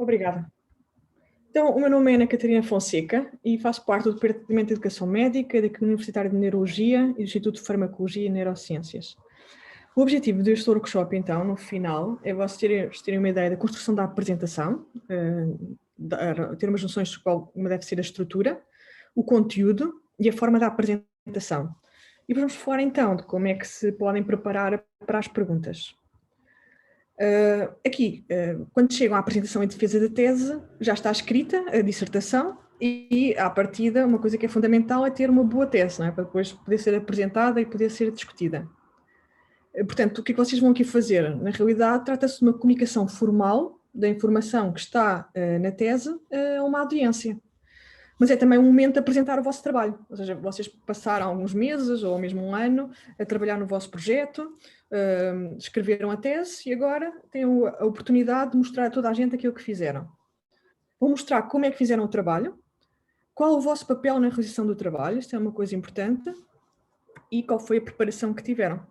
Obrigada. Então, o meu nome é Ana Catarina Fonseca e faço parte do Departamento de Educação Médica da Clínica Universitária de Neurologia e do Instituto de Farmacologia e Neurociências. O objetivo deste workshop, então, no final, é vocês terem uma ideia da construção da apresentação, ter umas noções de qual deve ser a estrutura, o conteúdo e a forma da apresentação. E vamos falar, então, de como é que se podem preparar para as perguntas. Quando chegam à apresentação e defesa da tese, já está escrita a dissertação e, à partida, uma coisa que é fundamental é ter uma boa tese, não é? Para depois poder ser apresentada e poder ser discutida. Portanto, o que é que vocês vão aqui fazer? Na realidade, trata-se de uma comunicação formal da informação que está na tese a uma audiência. Mas é também um momento de apresentar o vosso trabalho, ou seja, vocês passaram alguns meses ou mesmo um ano a trabalhar no vosso projeto, escreveram a tese e agora têm a oportunidade de mostrar a toda a gente aquilo que fizeram. Vão mostrar como é que fizeram o trabalho, qual o vosso papel na realização do trabalho, isto é uma coisa importante, e qual foi a preparação que tiveram.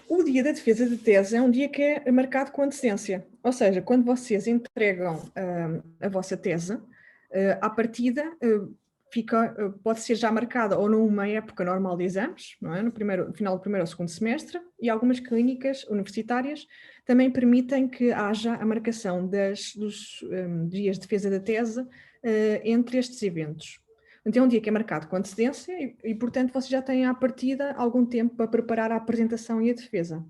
O dia da defesa de tese é um dia que é marcado com antecedência, ou seja, quando vocês entregam a vossa tese, à partida pode ser já marcada ou numa época normal de exames, não é? No final do primeiro ou segundo semestre, e algumas clínicas universitárias também permitem que haja a marcação dos dias de defesa da tese entre estes eventos. Então é um dia que é marcado com antecedência e, portanto, vocês já têm à partida algum tempo para preparar a apresentação e a defesa.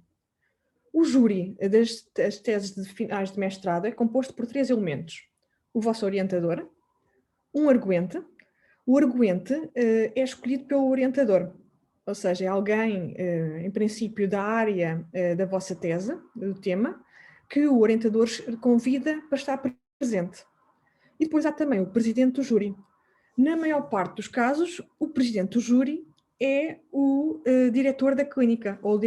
O júri das teses de finais de mestrado é composto por 3 elementos. O vosso orientador, um arguente. O arguente é escolhido pelo orientador, ou seja, é alguém, em princípio, da área da vossa tese, do tema, que o orientador convida para estar presente. E depois há também o presidente do júri. Na maior parte dos casos, o presidente do júri é o diretor da clínica, ou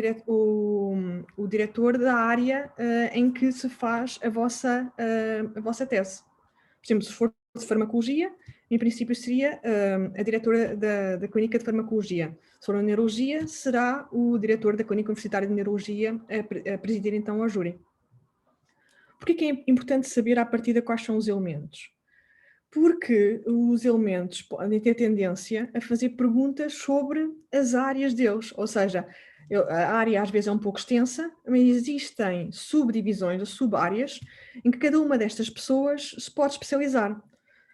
o diretor da área em que se faz a vossa tese. Por exemplo, se for de farmacologia, em princípio seria a diretora da clínica de farmacologia. Se for de neurologia, será o diretor da clínica universitária de neurologia a presidir então ao júri. Por que é importante saber à partida quais são os elementos? Porque os elementos podem ter tendência a fazer perguntas sobre as áreas deles, ou seja, a área às vezes é um pouco extensa, mas existem subdivisões ou sub-áreas em que cada uma destas pessoas se pode especializar.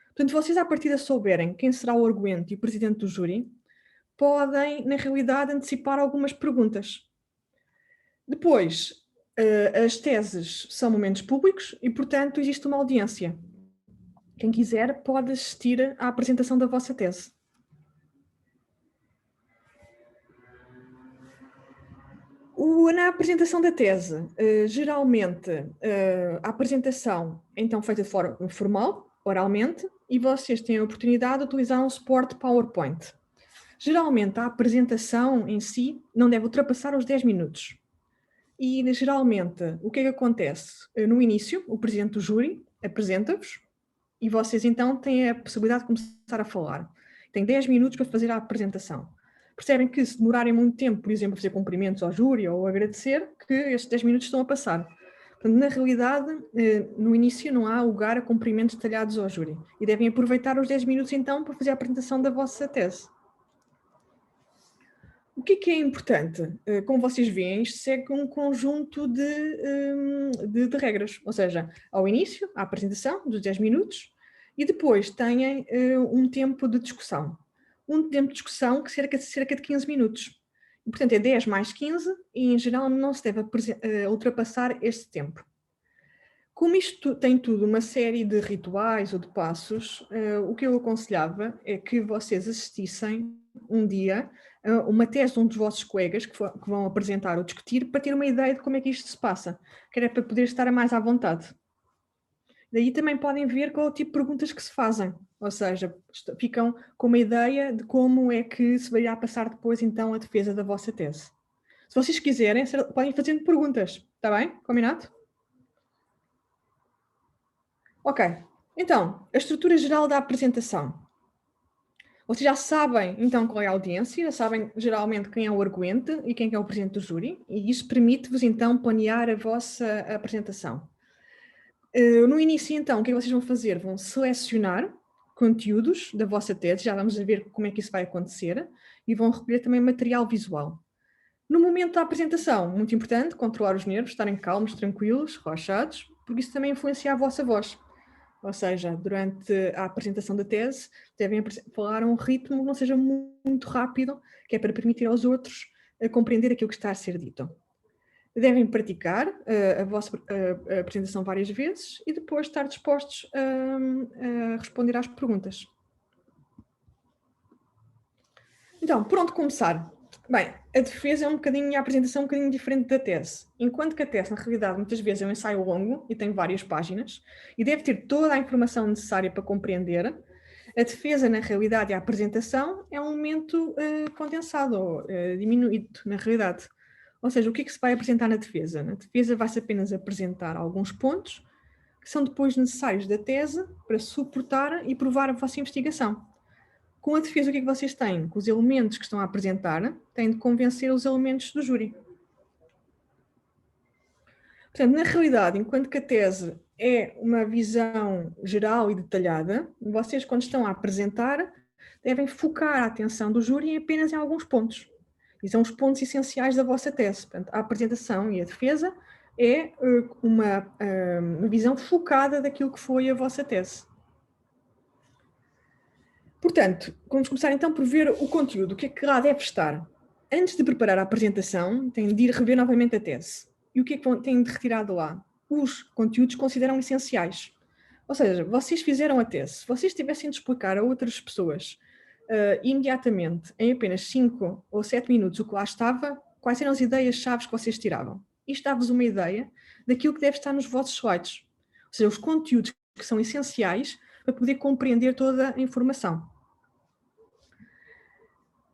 Portanto, vocês à partida souberem quem será o arguente e o presidente do júri, podem, na realidade, antecipar algumas perguntas. Depois, as teses são momentos públicos e, portanto, existe uma audiência. Quem quiser pode assistir à apresentação da vossa tese. Na apresentação da tese, geralmente a apresentação é então feita de forma formal, oralmente, e vocês têm a oportunidade de utilizar um suporte PowerPoint. Geralmente a apresentação em si não deve ultrapassar os 10 minutos. E geralmente o que é que acontece? No início, o presidente do júri apresenta-vos e vocês então têm a possibilidade de começar a falar. Tem 10 minutos para fazer a apresentação. Percebem que se demorarem muito tempo, por exemplo, a fazer cumprimentos ao júri ou agradecer, que estes 10 minutos estão a passar. Portanto, na realidade, no início não há lugar a cumprimentos detalhados ao júri. E devem aproveitar os 10 minutos então para fazer a apresentação da vossa tese. O que é importante? Como vocês veem, isto segue um conjunto de regras. Ou seja, ao início, a apresentação dos 10 minutos, e depois têm um tempo de discussão. Um tempo de discussão que cerca de 15 minutos. E, portanto, é 10 mais 15 e, em geral, não se deve ultrapassar este tempo. Como isto tem tudo uma série de rituais ou de passos, o que eu aconselhava é que vocês assistissem um dia a uma tese de um dos vossos colegas que vão apresentar ou discutir para ter uma ideia de como é que isto se passa, que era para poder estar mais à vontade. Daí também podem ver qual é o tipo de perguntas que se fazem, ou seja, ficam com uma ideia de como é que se vai passar depois então a defesa da vossa tese. Se vocês quiserem, podem fazer perguntas, está bem? Combinado? Ok, então, a estrutura geral da apresentação. Vocês já sabem, então, qual é a audiência, já sabem geralmente quem é o arguente e quem é o presidente do júri, e isso permite-vos, então, planear a vossa apresentação. No início, então, o que é que vocês vão fazer? Vão selecionar conteúdos da vossa tese, já vamos a ver como é que isso vai acontecer, e vão recolher também material visual. No momento da apresentação, muito importante, controlar os nervos, estarem calmos, tranquilos, relaxados, porque isso também influencia a vossa voz. Ou seja, durante a apresentação da tese, devem falar a um ritmo que não seja muito rápido, que é para permitir aos outros compreender aquilo que está a ser dito. Devem praticar a vossa apresentação várias vezes e depois estar dispostos a responder às perguntas. Então, por onde começar? Bem, a defesa é um bocadinho, a apresentação é um bocadinho diferente da tese. Enquanto que a tese, na realidade, muitas vezes é um ensaio longo e tem várias páginas e deve ter toda a informação necessária para compreender, a defesa, na realidade, e a apresentação é um momento condensado ou diminuído, na realidade. Ou seja, o que é que se vai apresentar na defesa? Na defesa vai-se apenas apresentar alguns pontos que são depois necessários da tese para suportar e provar a vossa investigação. Com a defesa, o que é que vocês têm? Com os elementos que estão a apresentar, têm de convencer os elementos do júri. Portanto, na realidade, enquanto que a tese é uma visão geral e detalhada, vocês, quando estão a apresentar, devem focar a atenção do júri apenas em alguns pontos. E são os pontos essenciais da vossa tese. Portanto, a apresentação e a defesa é uma visão focada daquilo que foi a vossa tese. Portanto, vamos começar então por ver o conteúdo, o que é que lá deve estar. Antes de preparar a apresentação, têm de ir rever novamente a tese. E o que é que têm de retirar de lá? Os conteúdos que consideram essenciais. Ou seja, vocês fizeram a tese. Se vocês tivessem de explicar a outras pessoas imediatamente, em apenas 5 ou 7 minutos, o que lá estava, quais eram as ideias-chave que vocês tiravam? Isto dá-vos uma ideia daquilo que deve estar nos vossos slides. Ou seja, os conteúdos que são essenciais para poder compreender toda a informação.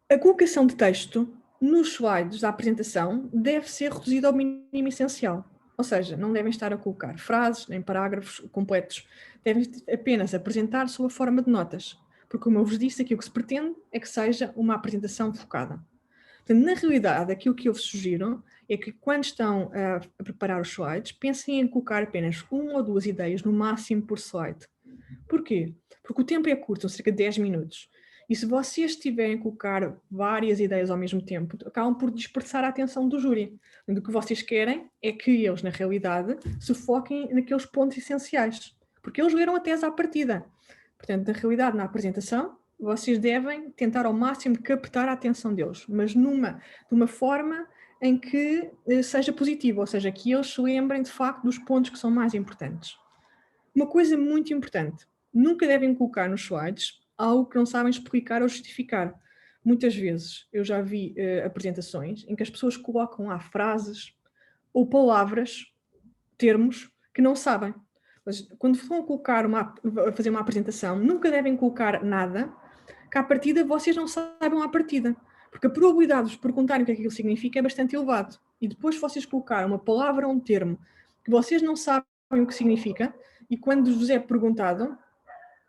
A colocação de texto nos slides da apresentação deve ser reduzida ao mínimo essencial. Ou seja, não devem estar a colocar frases nem parágrafos completos. Devem apenas apresentar sob a forma de notas. Porque, como eu vos disse, aquilo que se pretende é que seja uma apresentação focada. Portanto, na realidade, aquilo que eu vos sugiro é que, quando estão a preparar os slides, pensem em colocar apenas uma ou duas ideias no máximo por slide. Porquê? Porque o tempo é curto, são cerca de 10 minutos. E se vocês tiverem a colocar várias ideias ao mesmo tempo, acabam por dispersar a atenção do júri. O que vocês querem é que eles, na realidade, se foquem naqueles pontos essenciais. Porque eles leram a tese à partida. Portanto, na realidade, na apresentação, vocês devem tentar ao máximo captar a atenção deles, mas de uma forma em que seja positiva, ou seja, que eles se lembrem de facto dos pontos que são mais importantes. Uma coisa muito importante, nunca devem colocar nos slides algo que não sabem explicar ou justificar. Muitas vezes eu já vi apresentações em que as pessoas colocam lá frases ou palavras, termos, que não sabem. Mas quando vão fazer uma apresentação, nunca devem colocar nada que à partida vocês não saibam à partida. Porque a probabilidade de vos perguntarem o que é que aquilo significa é bastante elevado. E depois vocês colocarem uma palavra ou um termo que vocês não sabem o que significa, e quando vos é perguntado,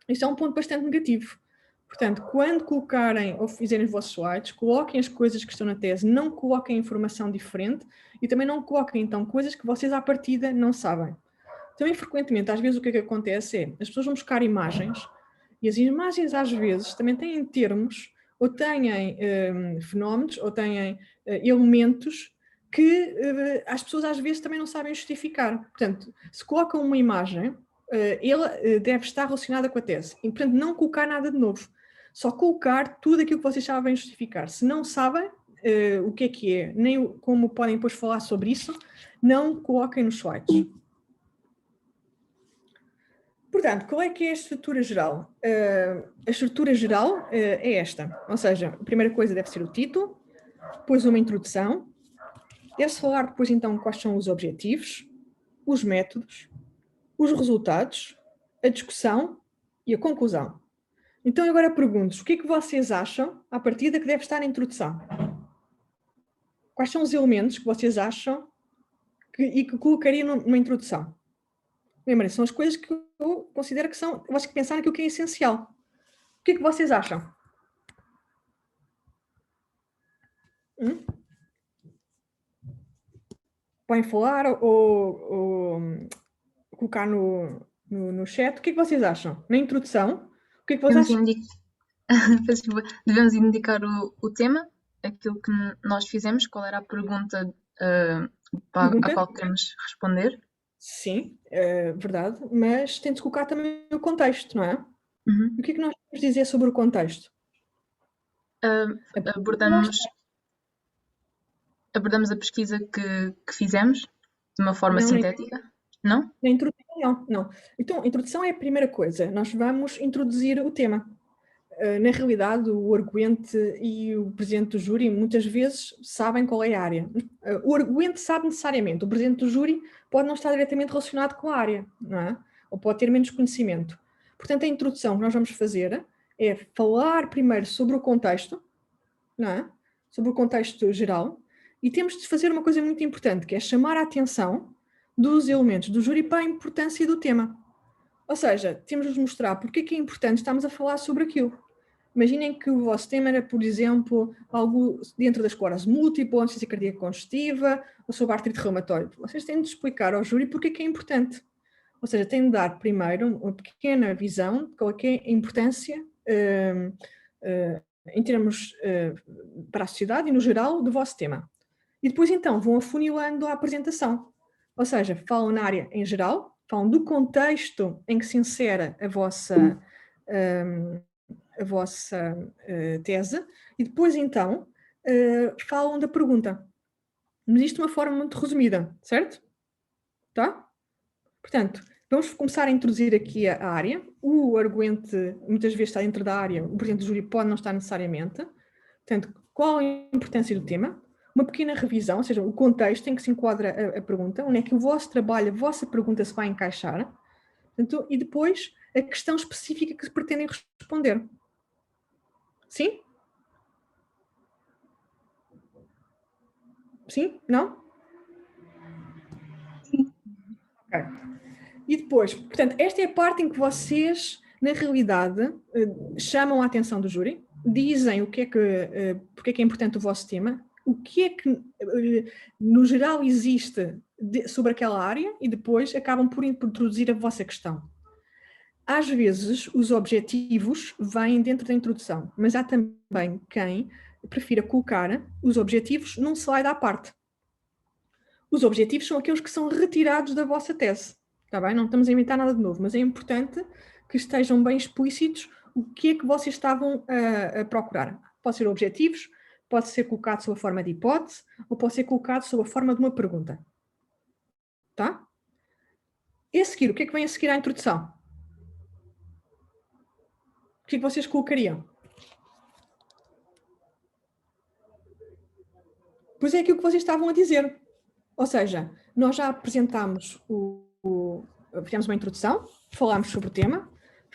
isso é um ponto bastante negativo. Portanto, quando colocarem ou fizerem os vossos slides, coloquem as coisas que estão na tese, não coloquem informação diferente e também não coloquem, então, coisas que vocês à partida não sabem. Também, frequentemente, às vezes, o que é que acontece é, as pessoas vão buscar imagens e as imagens, às vezes, também têm termos ou têm fenómenos ou têm elementos que as pessoas, às vezes, também não sabem justificar. Portanto, se colocam uma imagem, ela deve estar relacionada com a tese. E, portanto, não colocar nada de novo. Só colocar tudo aquilo que vocês sabem justificar. Se não sabem o que é, nem como podem depois falar sobre isso, não coloquem nos slides. Portanto, qual é que é a estrutura geral? A estrutura geral é esta, ou seja, a primeira coisa deve ser o título, depois uma introdução, deve-se falar depois então quais são os objetivos, os métodos, os resultados, a discussão e a conclusão. Então agora pergunto-vos, o que é que vocês acham, à partida, que deve estar na introdução? Quais são os elementos que vocês acham e que colocariam numa introdução? Lembrem, são as coisas que eu considero que são, vocês que pensar naquilo que é essencial. O que é que vocês acham? Podem falar ou colocar no chat. O que é que vocês acham? Na introdução, o que é que vocês acham? Devemos indicar o tema, aquilo que nós fizemos, qual era a pergunta à qual queremos responder. Sim, verdade, mas tem de colocar também o contexto, não é? Uhum. O que é que nós podemos dizer sobre o contexto? Abordamos a pesquisa que fizemos de uma forma Não, sintética? Não? na introdução, não. Então, a introdução é a primeira coisa. Nós vamos introduzir o tema. Na realidade, o arguente e o presidente do júri muitas vezes sabem qual é a área. O arguente sabe necessariamente, o presidente do júri pode não estar diretamente relacionado com a área, não é? Ou pode ter menos conhecimento. Portanto, a introdução que nós vamos fazer é falar primeiro sobre o contexto, não é? Sobre o contexto geral, e temos de fazer uma coisa muito importante, que é chamar a atenção dos elementos do júri para a importância do tema. Ou seja, temos de mostrar porque é que é importante estarmos a falar sobre aquilo. Imaginem que o vosso tema era, por exemplo, algo dentro das esclerose múltipla, insuficiência cardíaca congestiva, ou sobre artrite reumatoide. Vocês têm de explicar ao júri porque é que é importante. Ou seja, têm de dar primeiro uma pequena visão de qual é que é a importância em termos para a sociedade e no geral do vosso tema. E depois então vão afunilando a apresentação. Ou seja, falam na área em geral, falam do contexto em que se insere a vossa tese, e depois então falam da pergunta. Mas isto de uma forma muito resumida, certo? Tá? Portanto, vamos começar a introduzir aqui a área. O arguente muitas vezes está dentro da área, o presidente do júri pode não estar necessariamente. Portanto, qual é a importância do tema? Uma pequena revisão, ou seja, o contexto em que se enquadra a pergunta, onde é que o vosso trabalho, a vossa pergunta se vai encaixar. Portanto, e depois a questão específica que pretendem responder. Sim? Sim? Não? Sim. Ok. E depois, portanto, esta é a parte em que vocês, na realidade, chamam a atenção do júri, dizem o que é que, porque é que é importante o vosso tema, o que é que, no geral, existe sobre aquela área e depois acabam por introduzir a vossa questão. Às vezes, os objetivos vêm dentro da introdução, mas há também quem prefira colocar os objetivos num slide à parte. Os objetivos são aqueles que são retirados da vossa tese. Está bem? Não estamos a inventar nada de novo, mas é importante que estejam bem explícitos o que é que vocês estavam a procurar. Pode ser objetivos, pode ser colocado sob a forma de hipótese, ou pode ser colocado sob a forma de uma pergunta. Tá? E a seguir, o que é que vem a seguir à introdução? O que é que vocês colocariam? Pois é aquilo que vocês estavam a dizer. Ou seja, nós já apresentámos fizemos uma introdução, falámos sobre o tema,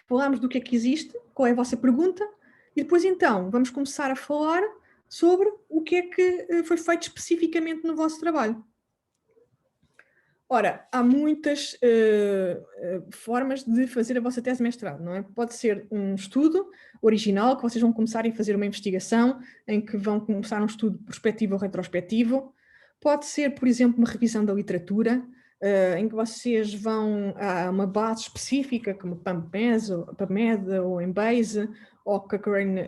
falámos do que é que existe, qual é a vossa pergunta, e depois então vamos começar a falar sobre o que é que foi feito especificamente no vosso trabalho. Ora, há muitas formas de fazer a vossa tese de mestrado, não é? Pode ser um estudo original, que vocês vão começar a fazer uma investigação, em que vão começar um estudo prospectivo ou retrospectivo. Pode ser, por exemplo, uma revisão da literatura, em que vocês vão a uma base específica, como PubMed ou Embase, ou Cochrane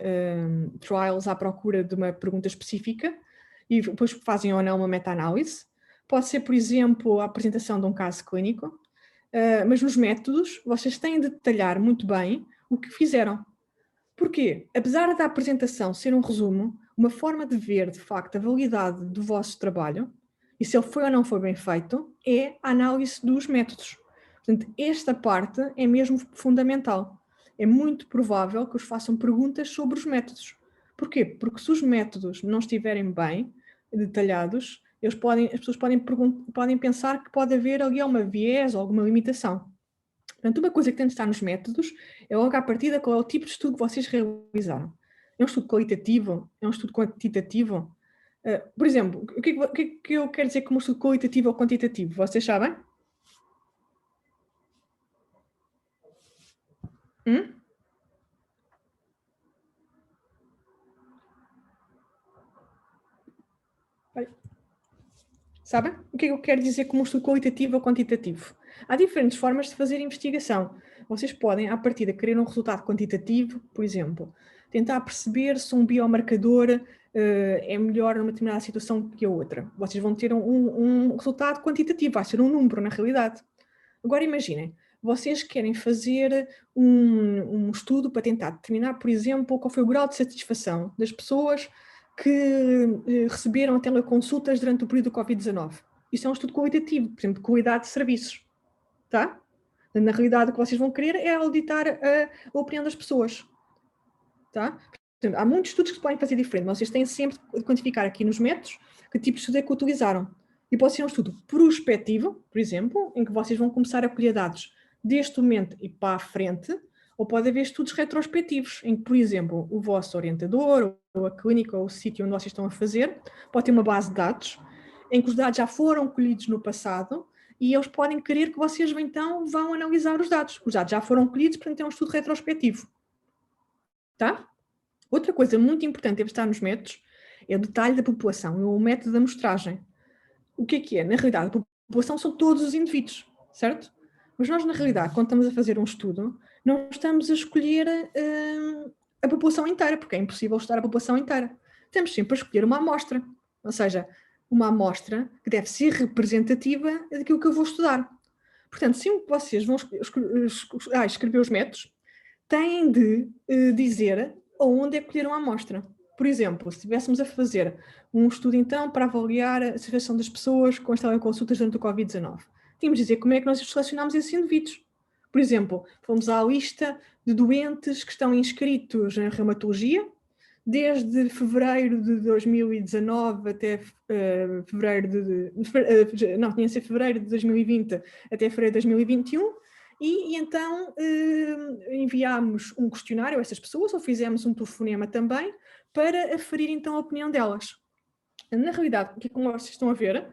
Trials à procura de uma pergunta específica, e depois fazem ou não uma meta-análise. Pode ser, por exemplo, a apresentação de um caso clínico, mas nos métodos vocês têm de detalhar muito bem o que fizeram. Porquê? Apesar da apresentação ser um resumo, uma forma de ver, de facto, a validade do vosso trabalho, e se ele foi ou não foi bem feito, é a análise dos métodos. Portanto, esta parte é mesmo fundamental. É muito provável que os façam perguntas sobre os métodos. Porquê? Porque se os métodos não estiverem bem detalhados, as pessoas podem pensar que pode haver ali uma viés ou alguma limitação. Portanto, uma coisa que tem de estar nos métodos é logo à partida qual é o tipo de estudo que vocês realizaram. É um estudo qualitativo? É um estudo quantitativo? Por exemplo, o que é que eu quero dizer como estudo qualitativo ou quantitativo? Vocês sabem? Hum? Sabem? O que é que eu quero dizer como um estudo qualitativo ou quantitativo? Há diferentes formas de fazer investigação. Vocês podem, à partida, querer um resultado quantitativo, por exemplo, tentar perceber se um biomarcador é melhor numa determinada situação que a outra. Vocês vão ter um resultado quantitativo, vai ser um número, na realidade. Agora imaginem, vocês querem fazer um estudo para tentar determinar, por exemplo, qual foi o grau de satisfação das pessoas que receberam teleconsultas durante o período do Covid-19. Isso é um estudo qualitativo, por exemplo, de qualidade de serviços. Tá? Na realidade, o que vocês vão querer é auditar a opinião das pessoas. Tá? Portanto, há muitos estudos que se podem fazer diferente, mas vocês têm sempre de quantificar aqui nos métodos que tipo de estudo é que utilizaram. E pode ser um estudo prospectivo, por exemplo, em que vocês vão começar a colher dados deste momento e para a frente, ou pode haver estudos retrospectivos, em que, por exemplo, o vosso orientador, ou a clínica, ou o sítio onde vocês estão a fazer, pode ter uma base de dados, em que os dados já foram colhidos no passado, e eles podem querer que vocês então vão analisar os dados. Os dados já foram colhidos, portanto é um estudo retrospectivo. Tá? Outra coisa muito importante deve estar nos métodos é o detalhe da população, é o método da amostragem. O que é? Na realidade, a população são todos os indivíduos, certo? Mas nós, na realidade, quando estamos a fazer um estudo, não estamos a escolher a população inteira, porque é impossível estudar a população inteira. Temos sempre a escolher uma amostra, ou seja, uma amostra que deve ser representativa daquilo que eu vou estudar. Portanto, se vocês vão escrever os métodos, têm de dizer aonde é que colheram a amostra. Por exemplo, se estivéssemos a fazer um estudo, então, para avaliar a situação das pessoas com as teleconsultas durante o Covid-19, tínhamos de dizer como é que nós selecionámos esses indivíduos. Por exemplo, fomos à lista de doentes que estão inscritos em reumatologia, desde fevereiro de 2019 até tinha de ser fevereiro de 2020 até fevereiro de 2021, e então enviámos um questionário a essas pessoas, ou fizemos um telefonema também, para aferir então a opinião delas. Na realidade, o que é que vocês estão a ver?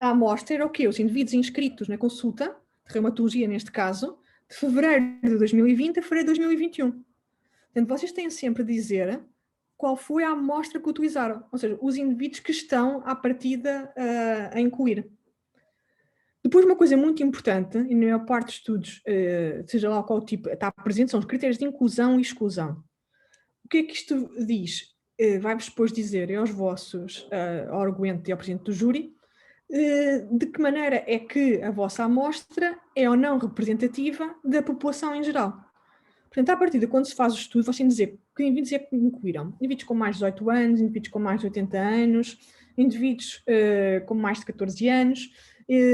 A amostra era o quê? Os indivíduos inscritos na consulta, de reumatologia neste caso, de fevereiro de 2020 a fevereiro de 2021. Portanto, vocês têm sempre a dizer qual foi a amostra que utilizaram, ou seja, os indivíduos que estão à partida a incluir. Depois, uma coisa muito importante, e na maior parte dos estudos, seja lá qual tipo, está presente, são os critérios de inclusão e exclusão. O que é que isto diz? Vai-vos depois dizer aos vossos, ao arguente e ao presidente do júri, de que maneira é que a vossa amostra é ou não representativa da população em geral. Portanto, à partida, quando se faz o estudo, vocês têm de dizer que indivíduos é que incluíram. Indivíduos com mais de 18 anos, indivíduos com mais de 80 anos, indivíduos com mais de 14 anos,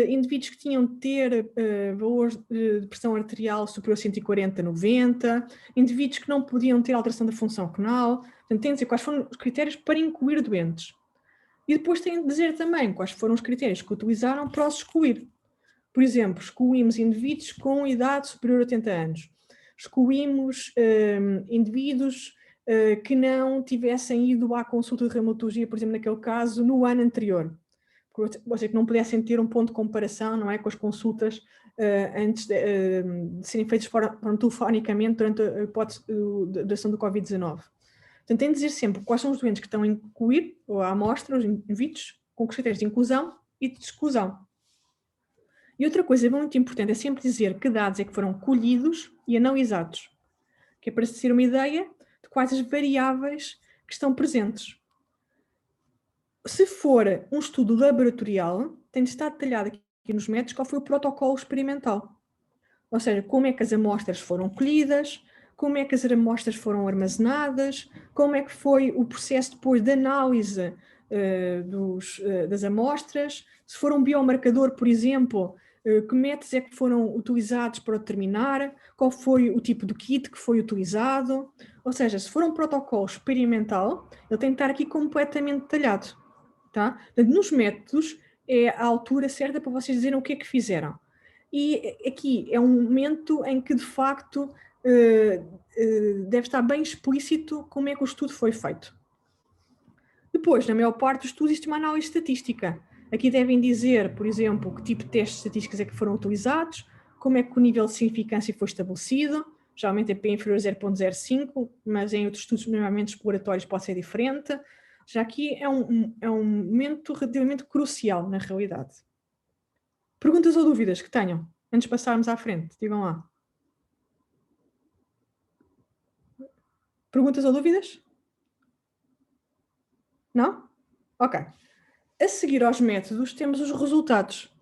indivíduos que tinham de ter valores de pressão arterial superior a 140/90, indivíduos que não podiam ter alteração da função renal. Portanto, têm de dizer quais foram os critérios para incluir doentes. E depois têm de dizer também quais foram os critérios que utilizaram para os excluir. Por exemplo, excluímos indivíduos com idade superior a 80 anos. Excluímos indivíduos que não tivessem ido à consulta de reumatologia, por exemplo, naquele caso, no ano anterior. Ou seja, que não pudessem ter um ponto de comparação, não é, com as consultas antes de serem feitas telefonicamente durante a duração do Covid-19. Portanto, tem de dizer sempre quais são os doentes que estão a incluir, ou a amostra, os indivíduos, com os critérios de inclusão e de exclusão. E outra coisa muito importante é sempre dizer que dados é que foram colhidos e analisados, que é para se ter uma ideia de quais as variáveis que estão presentes. Se for um estudo laboratorial, tem de estar detalhado aqui nos métodos qual foi o protocolo experimental. Ou seja, como é que as amostras foram colhidas, como é que as amostras foram armazenadas, como é que foi o processo depois de análise das amostras, se for um biomarcador, por exemplo, que métodos é que foram utilizados para determinar, qual foi o tipo de kit que foi utilizado. Ou seja, se for um protocolo experimental, ele tem que estar aqui completamente detalhado. Tá? Portanto, nos métodos é a altura certa para vocês dizerem o que é que fizeram. E aqui é um momento em que, de facto, deve estar bem explícito como é que o estudo foi feito. Depois, na maior parte dos estudos, existe uma análise estatística. Aqui devem dizer, por exemplo, que tipo de testes estatísticos é que foram utilizados, como é que o nível de significância foi estabelecido, geralmente é P inferior a 0,05, mas em outros estudos, normalmente exploratórios, pode ser diferente. Ou Já aqui é um momento relativamente crucial, na realidade. Perguntas ou dúvidas que tenham, antes de passarmos à frente, digam lá. Perguntas ou dúvidas? Não? Ok. A seguir aos métodos, temos os resultados.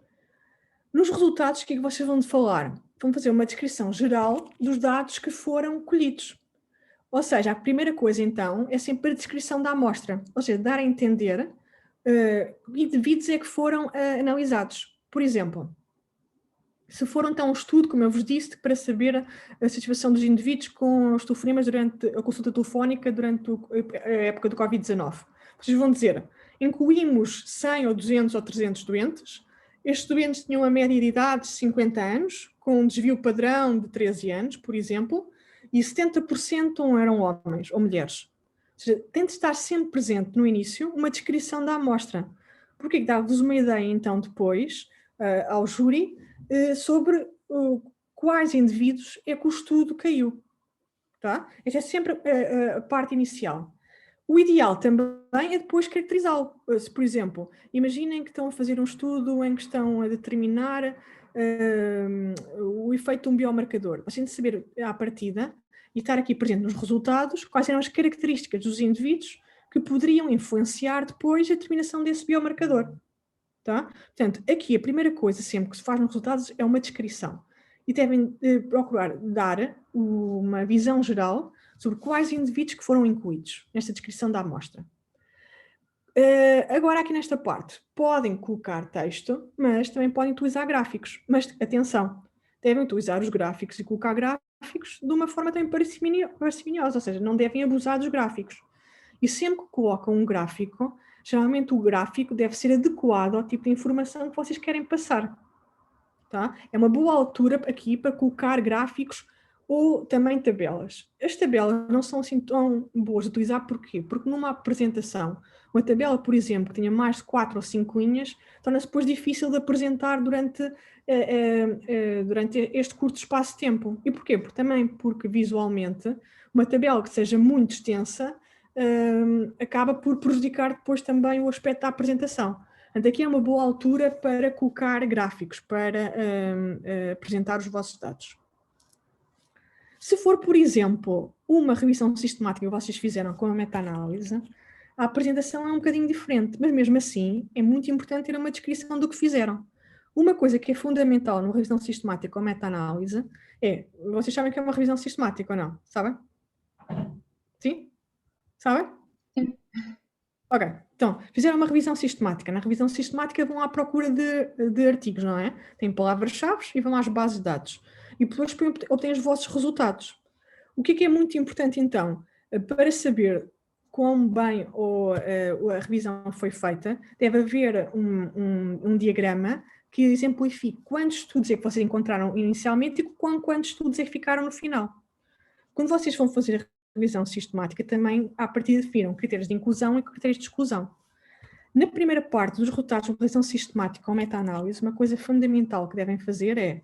Nos resultados, o que é que vocês vão falar? Vão fazer uma descrição geral dos dados que foram colhidos. Ou seja, a primeira coisa, então, é sempre a descrição da amostra. Ou seja, dar a entender que indivíduos é que foram analisados. Por exemplo, se for então um estudo, como eu vos disse, para saber a satisfação dos indivíduos com os telefonemas durante a consulta telefónica durante a época do Covid-19. Vocês vão dizer, incluímos 100 ou 200 ou 300 doentes, estes doentes tinham a média de idade de 50 anos, com um desvio padrão de 13 anos, por exemplo, e 70% eram homens ou mulheres. Ou seja, tem de estar sempre presente no início uma descrição da amostra. Porque dá-vos uma ideia, então, depois, ao júri, sobre quais indivíduos é que o estudo caiu. Tá? Esta é sempre a parte inicial. O ideal também é depois caracterizá-lo. Por exemplo, imaginem que estão a fazer um estudo em que estão a determinar o efeito de um biomarcador. Vocês têm de saber à partida e estar aqui presente nos resultados quais eram as características dos indivíduos que poderiam influenciar depois a determinação desse biomarcador. Tá? Portanto, aqui a primeira coisa sempre que se faz nos resultados é uma descrição. E devem procurar dar uma visão geral sobre quais indivíduos que foram incluídos nesta descrição da amostra. Agora aqui nesta parte, podem colocar texto, mas também podem utilizar gráficos. Mas atenção, devem utilizar os gráficos e colocar gráficos de uma forma também parcimoniosa, ou seja, não devem abusar dos gráficos. E sempre que colocam um gráfico, geralmente o gráfico deve ser adequado ao tipo de informação que vocês querem passar. Tá? É uma boa altura aqui para colocar gráficos ou também tabelas. As tabelas não são assim tão boas de utilizar, porquê? Porque numa apresentação, uma tabela, por exemplo, que tenha mais de 4 ou 5 linhas, torna-se depois difícil de apresentar durante este curto espaço de tempo. E porquê? Porque visualmente, uma tabela que seja muito extensa acaba por prejudicar depois também o aspecto da apresentação. Portanto, aqui é uma boa altura para colocar gráficos, para apresentar os vossos dados. Se for, por exemplo, uma revisão sistemática que vocês fizeram com a meta-análise, a apresentação é um bocadinho diferente, mas mesmo assim é muito importante ter uma descrição do que fizeram. Uma coisa que é fundamental numa revisão sistemática ou meta-análise é, vocês sabem que é uma revisão sistemática ou não? Sabem? Sim? Sabem? Sim. Ok, então, fizeram uma revisão sistemática. Na revisão sistemática vão à procura de artigos, não é? Têm palavras-chave e vão às bases de dados. E depois obtêm os vossos resultados. O que é muito importante, então? Para saber quão bem a revisão foi feita, deve haver um diagrama que exemplifique quantos estudos é que vocês encontraram inicialmente e quantos estudos é que ficaram no final. Quando vocês vão fazer a revisão sistemática, também, à partida, definiram critérios de inclusão e critérios de exclusão. Na primeira parte dos resultados de uma revisão sistemática ou meta-análise, uma coisa fundamental que devem fazer é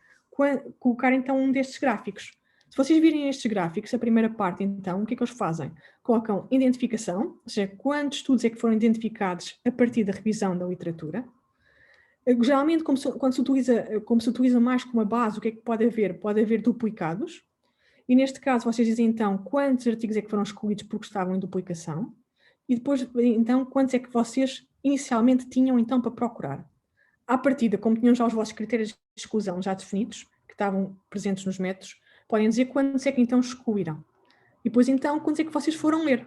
colocar, então, um destes gráficos. Se vocês virem estes gráficos, a primeira parte, então, o que é que eles fazem? Colocam identificação, ou seja, quantos estudos é que foram identificados a partir da revisão da literatura. Geralmente, quando se utiliza mais como a base, o que é que pode haver? Pode haver duplicados. E neste caso, vocês dizem então quantos artigos é que foram escolhidos porque estavam em duplicação e depois, então, quantos é que vocês inicialmente tinham então para procurar. À partida, como tinham já os vossos critérios de exclusão já definidos, que estavam presentes nos métodos, podem dizer quantos é que então excluíram. E depois, então, quantos é que vocês foram ler.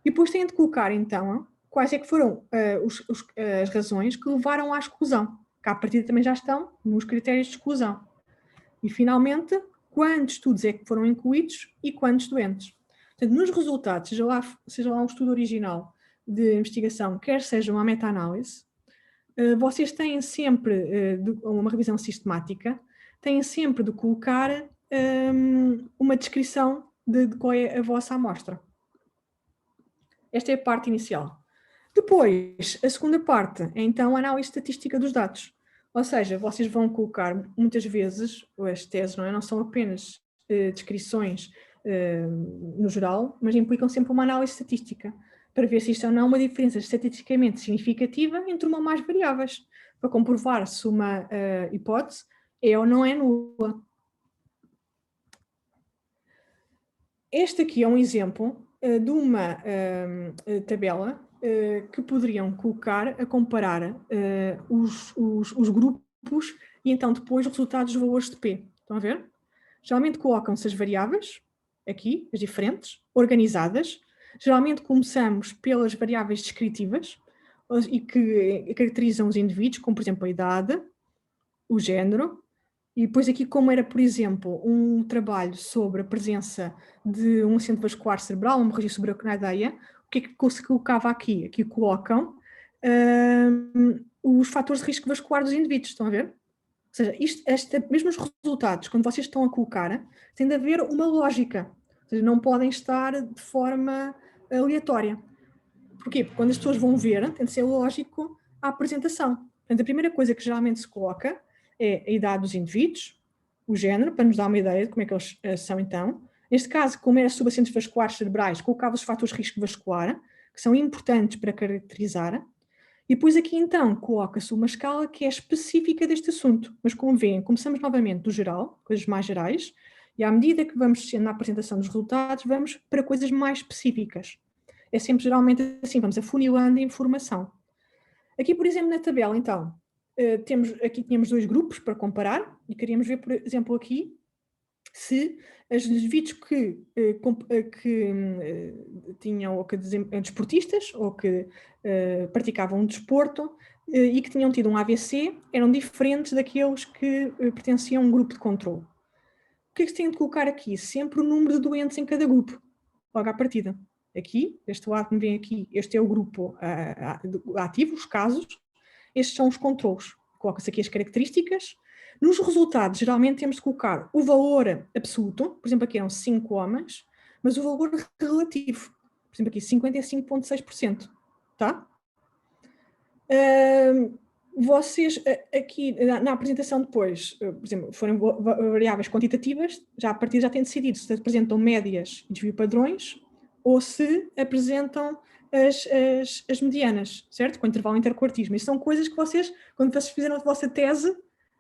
E depois têm de colocar, então, quais é que foram as razões que levaram à exclusão, que à partida também já estão nos critérios de exclusão. E, finalmente, quantos estudos é que foram incluídos e quantos doentes. Portanto, nos resultados, seja lá um estudo original de investigação, quer seja uma meta-análise, vocês têm sempre, uma revisão sistemática, têm sempre de colocar uma descrição de qual é a vossa amostra. Esta é a parte inicial. Depois, a segunda parte é então a análise estatística dos dados. Ou seja, vocês vão colocar, muitas vezes, as teses não são apenas descrições no geral, mas implicam sempre uma análise estatística. para ver se isto ou não é uma diferença estatisticamente significativa entre uma ou mais variáveis, para comprovar se uma hipótese é ou não é nula. Este aqui é um exemplo de uma tabela que poderiam colocar a comparar os grupos e então depois os resultados dos valores de P. Estão a ver? Geralmente colocam-se as variáveis, aqui, as diferentes, organizadas. Geralmente começamos pelas variáveis descritivas e que caracterizam os indivíduos, como por exemplo a idade, o género, e depois aqui, como era, por exemplo, um trabalho sobre a presença de um acidente vascular cerebral, uma hemorragia subaracnoideia, o que é que se colocava aqui? Aqui colocam os fatores de risco vascular dos indivíduos, estão a ver? Ou seja, mesmo os resultados, quando vocês estão a colocar, tem de haver uma lógica. Ou seja, não podem estar de forma aleatória. Porquê? Porque quando as pessoas vão ver, tem de ser lógico a apresentação. Portanto, a primeira coisa que geralmente se coloca é a idade dos indivíduos, o género, para nos dar uma ideia de como é que eles são então. Neste caso, como era subacidentes vasculares cerebrais, colocava os fatores de risco vascular, que são importantes para caracterizar. E depois aqui então coloca-se uma escala que é específica deste assunto. Mas como veem, começamos novamente do geral, coisas mais gerais, e à medida que vamos na apresentação dos resultados, vamos para coisas mais específicas. É sempre geralmente assim, vamos afunilando a informação. Aqui, por exemplo, na tabela, então, tínhamos dois grupos para comparar, e queríamos ver, por exemplo, aqui, se os indivíduos que tinham, ou que desportistas, ou que praticavam um desporto, e que tinham tido um AVC, eram diferentes daqueles que pertenciam a um grupo de controle. O que é que se tem de colocar aqui? Sempre o número de doentes em cada grupo, logo à partida. Aqui, deste lado que me vem aqui, este é o grupo ativo, os casos, estes são os controles. Coloca-se aqui as características. Nos resultados, geralmente temos de colocar o valor absoluto, por exemplo, aqui eram 5 homens, mas o valor relativo, por exemplo, aqui 55,6%, tá? Vocês, aqui na apresentação depois, por exemplo, forem variáveis quantitativas, já a partir já têm decidido se apresentam médias e desvio padrões ou se apresentam as medianas, certo? Com intervalo interquartismo. Isso são coisas que vocês, quando vocês fizeram a vossa tese,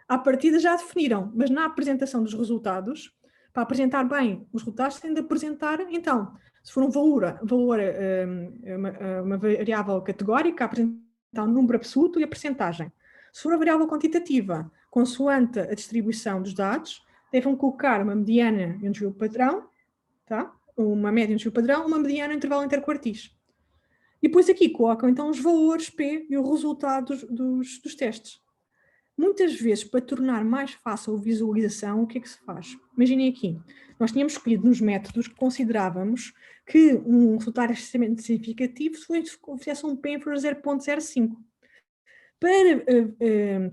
à partida já definiram, mas na apresentação dos resultados, para apresentar bem os resultados, têm de apresentar, então, se for um valor uma variável categórica, apresentar um número absoluto e a percentagem. Se for a variável quantitativa, consoante a distribuição dos dados, devem colocar uma mediana e um desvio padrão, tá? Uma média e um desvio padrão, uma mediana e um intervalo interquartis. E depois aqui colocam então os valores P e o resultado dos testes. Muitas vezes, para tornar mais fácil a visualização, o que é que se faz? Imaginem aqui, nós tínhamos escolhido nos métodos que considerávamos que um resultado extremamente significativo se fizesse um P inferior a 0,05. Para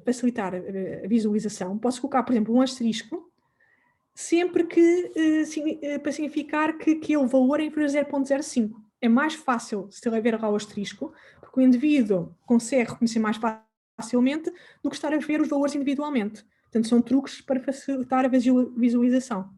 facilitar a visualização, posso colocar, por exemplo, um asterisco, sempre que, para significar que aquele valor é inferior a 0,05. É mais fácil se ver lá o asterisco, porque o indivíduo consegue reconhecer mais facilmente do que estar a ver os valores individualmente. Portanto, são truques para facilitar a visualização.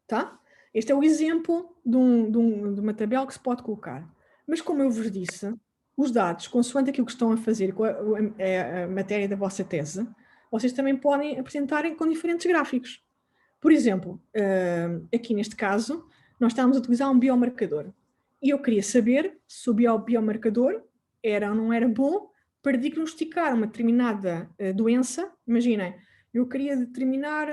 Tá? Este é o exemplo de uma tabela que se pode colocar. Mas, como eu vos disse, os dados, consoante aquilo que estão a fazer com a matéria da vossa tese, vocês também podem apresentar com diferentes gráficos. Por exemplo, aqui neste caso, nós estamos a utilizar um biomarcador. E eu queria saber se o biomarcador era ou não era bom para diagnosticar uma determinada doença. Imaginem, eu queria determinar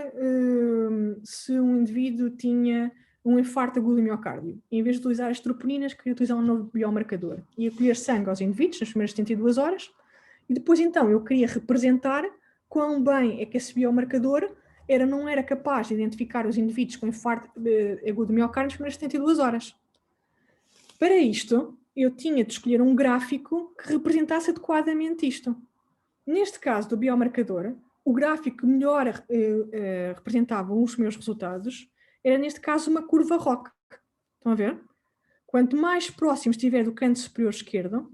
se um indivíduo tinha um infarto agudo do miocárdio. E, em vez de utilizar as troponinas, queria utilizar um novo biomarcador. Ia colher sangue aos indivíduos nas primeiras 72 horas e depois, então, eu queria representar quão bem é que esse biomarcador não era capaz de identificar os indivíduos com infarto agudo do miocárdio nas primeiras 72 horas. Para isto, eu tinha de escolher um gráfico que representasse adequadamente isto. Neste caso do biomarcador, o gráfico que melhor representava os meus resultados era, neste caso, uma curva ROC. Estão a ver? Quanto mais próximo estiver do canto superior esquerdo,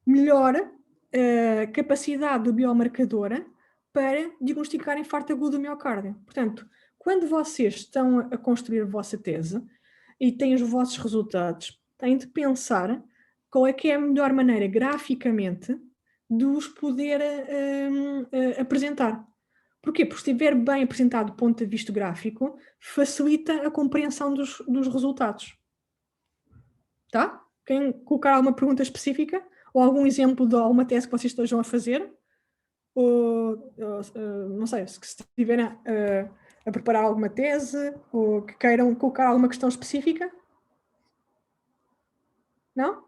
melhor a capacidade do biomarcador para diagnosticar infarto agudo do miocárdio. Portanto, quando vocês estão a construir a vossa tese e têm os vossos resultados, têm de pensar qual é que é a melhor maneira, graficamente, de os poder apresentar. Porquê? Porque se estiver bem apresentado do ponto de vista gráfico, facilita a compreensão dos resultados. Tá? Quem colocar alguma pergunta específica ou algum exemplo de alguma tese que vocês estejam a fazer, ou não sei, se estiverem a preparar alguma tese ou que queiram colocar alguma questão específica? Não?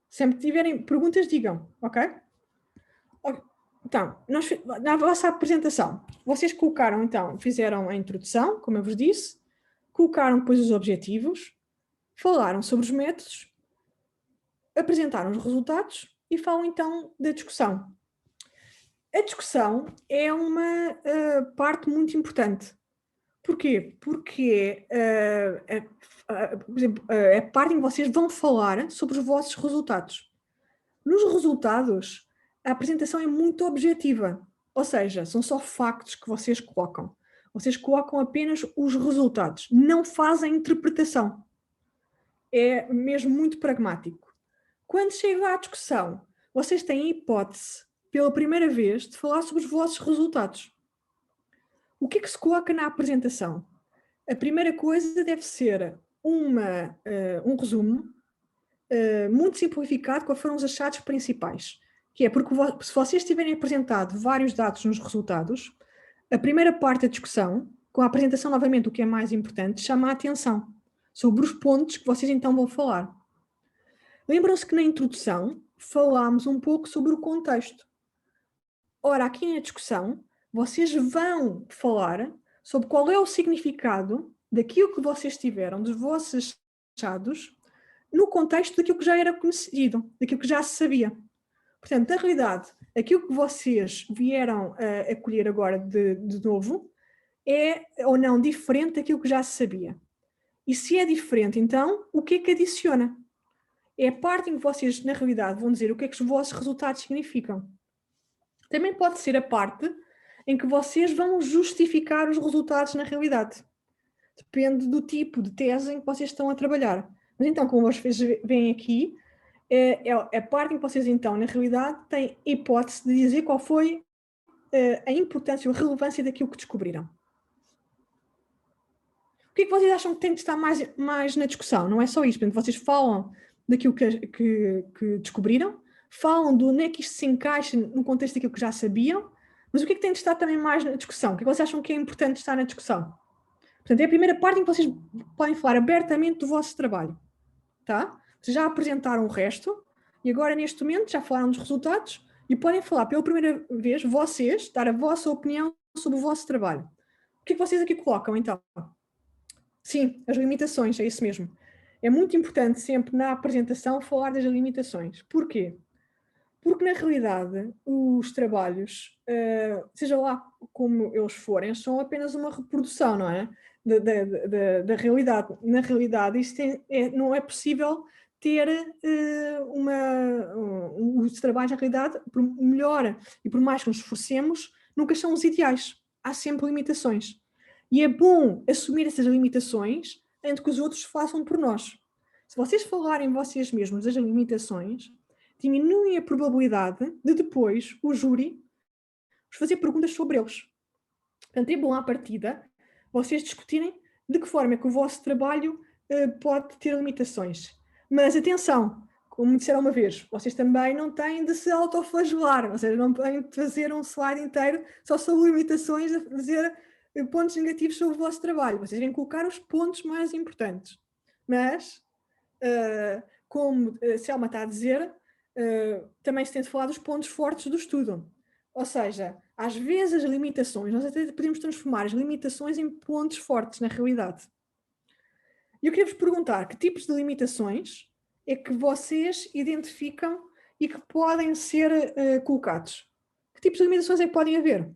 Sempre que tiverem perguntas, digam, ok? Então, na vossa apresentação, vocês colocaram, então, fizeram a introdução, como eu vos disse, colocaram depois os objetivos, falaram sobre os métodos, apresentaram os resultados e falam, então, da discussão. A discussão é uma parte muito importante. Porquê? Porque por exemplo, é a parte em que vocês vão falar sobre os vossos resultados. Nos resultados, a apresentação é muito objetiva, ou seja, são só factos que vocês colocam. Vocês colocam apenas os resultados, não fazem interpretação. É mesmo muito pragmático. Quando chega à discussão, vocês têm a hipótese, pela primeira vez, de falar sobre os vossos resultados. O que é que se coloca na apresentação? A primeira coisa deve ser um resumo muito simplificado, quais foram os achados principais. Que é porque se vocês tiverem apresentado vários dados nos resultados, a primeira parte da discussão, com a apresentação novamente, o que é mais importante, chama a atenção sobre os pontos que vocês então vão falar. Lembram-se que na introdução falámos um pouco sobre o contexto. Ora, aqui na discussão, vocês vão falar sobre qual é o significado daquilo que vocês tiveram, dos vossos achados, no contexto daquilo que já era conhecido, daquilo que já se sabia. Portanto, na realidade, aquilo que vocês vieram a colher agora de novo é ou não diferente daquilo que já se sabia. E se é diferente, então, o que é que adiciona? É a parte em que vocês, na realidade, vão dizer o que é que os vossos resultados significam. Também pode ser a parte em que vocês vão justificar os resultados na realidade. Depende do tipo de tese em que vocês estão a trabalhar. Mas então, como vocês veem aqui, é a parte em que vocês, então, na realidade, têm hipótese de dizer qual foi a importância ou a relevância daquilo que descobriram. O que é que vocês acham que tem de estar mais na discussão? Não é só isto. Portanto, vocês falam daquilo que descobriram, falam do onde é que isto se encaixa no contexto daquilo que já sabiam, mas o que é que tem de estar também mais na discussão? O que é que vocês acham que é importante estar na discussão? Portanto, é a primeira parte em que vocês podem falar abertamente do vosso trabalho. Tá? Vocês já apresentaram o resto e agora, neste momento, já falaram dos resultados e podem falar pela primeira vez, vocês, dar a vossa opinião sobre o vosso trabalho. O que é que vocês aqui colocam, então? Sim, as limitações, é isso mesmo. É muito importante sempre na apresentação falar das limitações. Porquê? Porque, na realidade, os trabalhos, seja lá como eles forem, são apenas uma reprodução, não é? Da realidade. Na realidade, isto não é possível ter os trabalhos, na realidade, por melhor e por mais que nos esforcemos, nunca são os ideais. Há sempre limitações. E é bom assumir essas limitações antes que os outros façam por nós. Se vocês falarem vocês mesmos das limitações, diminuem a probabilidade de depois o júri vos fazer perguntas sobre eles. Portanto, é bom à partida vocês discutirem de que forma é que o vosso trabalho pode ter limitações. Mas atenção, como me disseram uma vez, vocês também não têm de se autoflagelar, vocês não têm de fazer um slide inteiro só sobre limitações, a fazer pontos negativos sobre o vosso trabalho. Vocês vêm colocar os pontos mais importantes. Mas, como a Selma está a dizer, também se tem de falar dos pontos fortes do estudo. Ou seja, às vezes as limitações, nós até podemos transformar as limitações em pontos fortes na realidade. E eu queria vos perguntar que tipos de limitações é que vocês identificam e que podem ser colocados? Que tipos de limitações é que podem haver?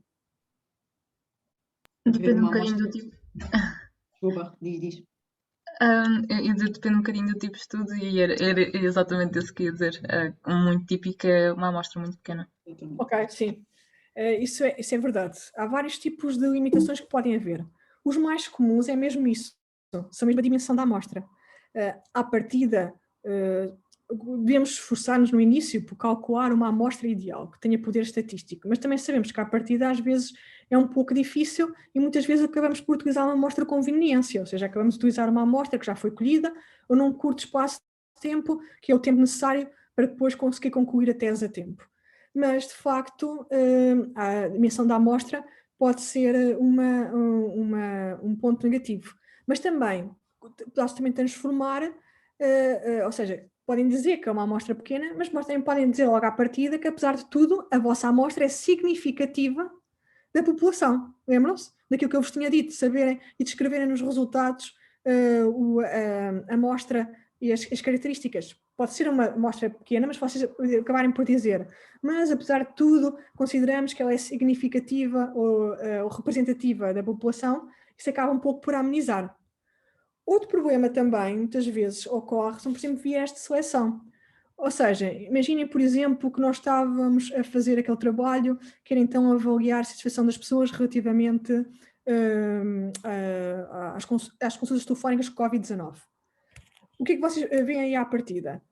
Depende um bocadinho do tipo. Desculpa, diz. Depende um bocadinho do tipo de estudo e era exatamente isso que ia dizer. Muito típico é uma amostra muito pequena. Ok, sim. Isso é verdade. Há vários tipos de limitações que podem haver. Os mais comuns é mesmo isso. São mesmo a dimensão da amostra. à partida, devemos esforçar-nos no início por calcular uma amostra ideal, que tenha poder estatístico, mas também sabemos que à partida às vezes é um pouco difícil e muitas vezes acabamos por utilizar uma amostra de conveniência, ou seja, acabamos de utilizar uma amostra que já foi colhida ou num curto espaço de tempo, que é o tempo necessário para depois conseguir concluir a tese a tempo. Mas, de facto, a dimensão da amostra pode ser um ponto negativo. Mas também, posso também transformar, ou seja, podem dizer que é uma amostra pequena, mas também podem dizer logo à partida que, apesar de tudo, a vossa amostra é significativa da população. Lembram-se daquilo que eu vos tinha dito, saberem e descreverem nos resultados a amostra e as características. Pode ser uma amostra pequena, mas vocês acabarem por dizer, mas apesar de tudo, consideramos que ela é significativa ou representativa da população, isso acaba um pouco por amenizar. Outro problema também, muitas vezes, ocorre, são, por exemplo, viés de seleção. Ou seja, imaginem, por exemplo, que nós estávamos a fazer aquele trabalho que era então avaliar a satisfação das pessoas relativamente às consultas telefónicas com Covid-19. O que é que vocês veem aí à partida?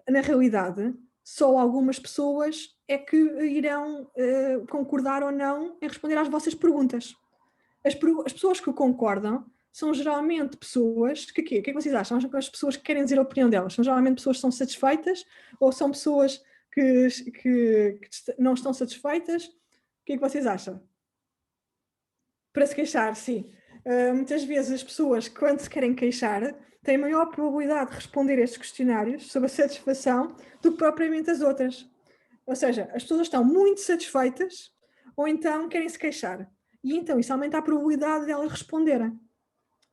Na realidade, só algumas pessoas é que irão concordar ou não em responder às vossas perguntas. As pessoas que concordam são geralmente pessoas que, o que é que vocês acham? Acham que as pessoas que querem dizer a opinião delas são geralmente pessoas que estão satisfeitas ou são pessoas que não estão satisfeitas? O que é que vocês acham? Para se queixar, sim. Muitas vezes as pessoas, quando se querem queixar, têm maior probabilidade de responder a estes questionários sobre a satisfação do que propriamente as outras. Ou seja, as pessoas estão muito satisfeitas ou então querem se queixar. E então isso aumenta a probabilidade de elas responderem.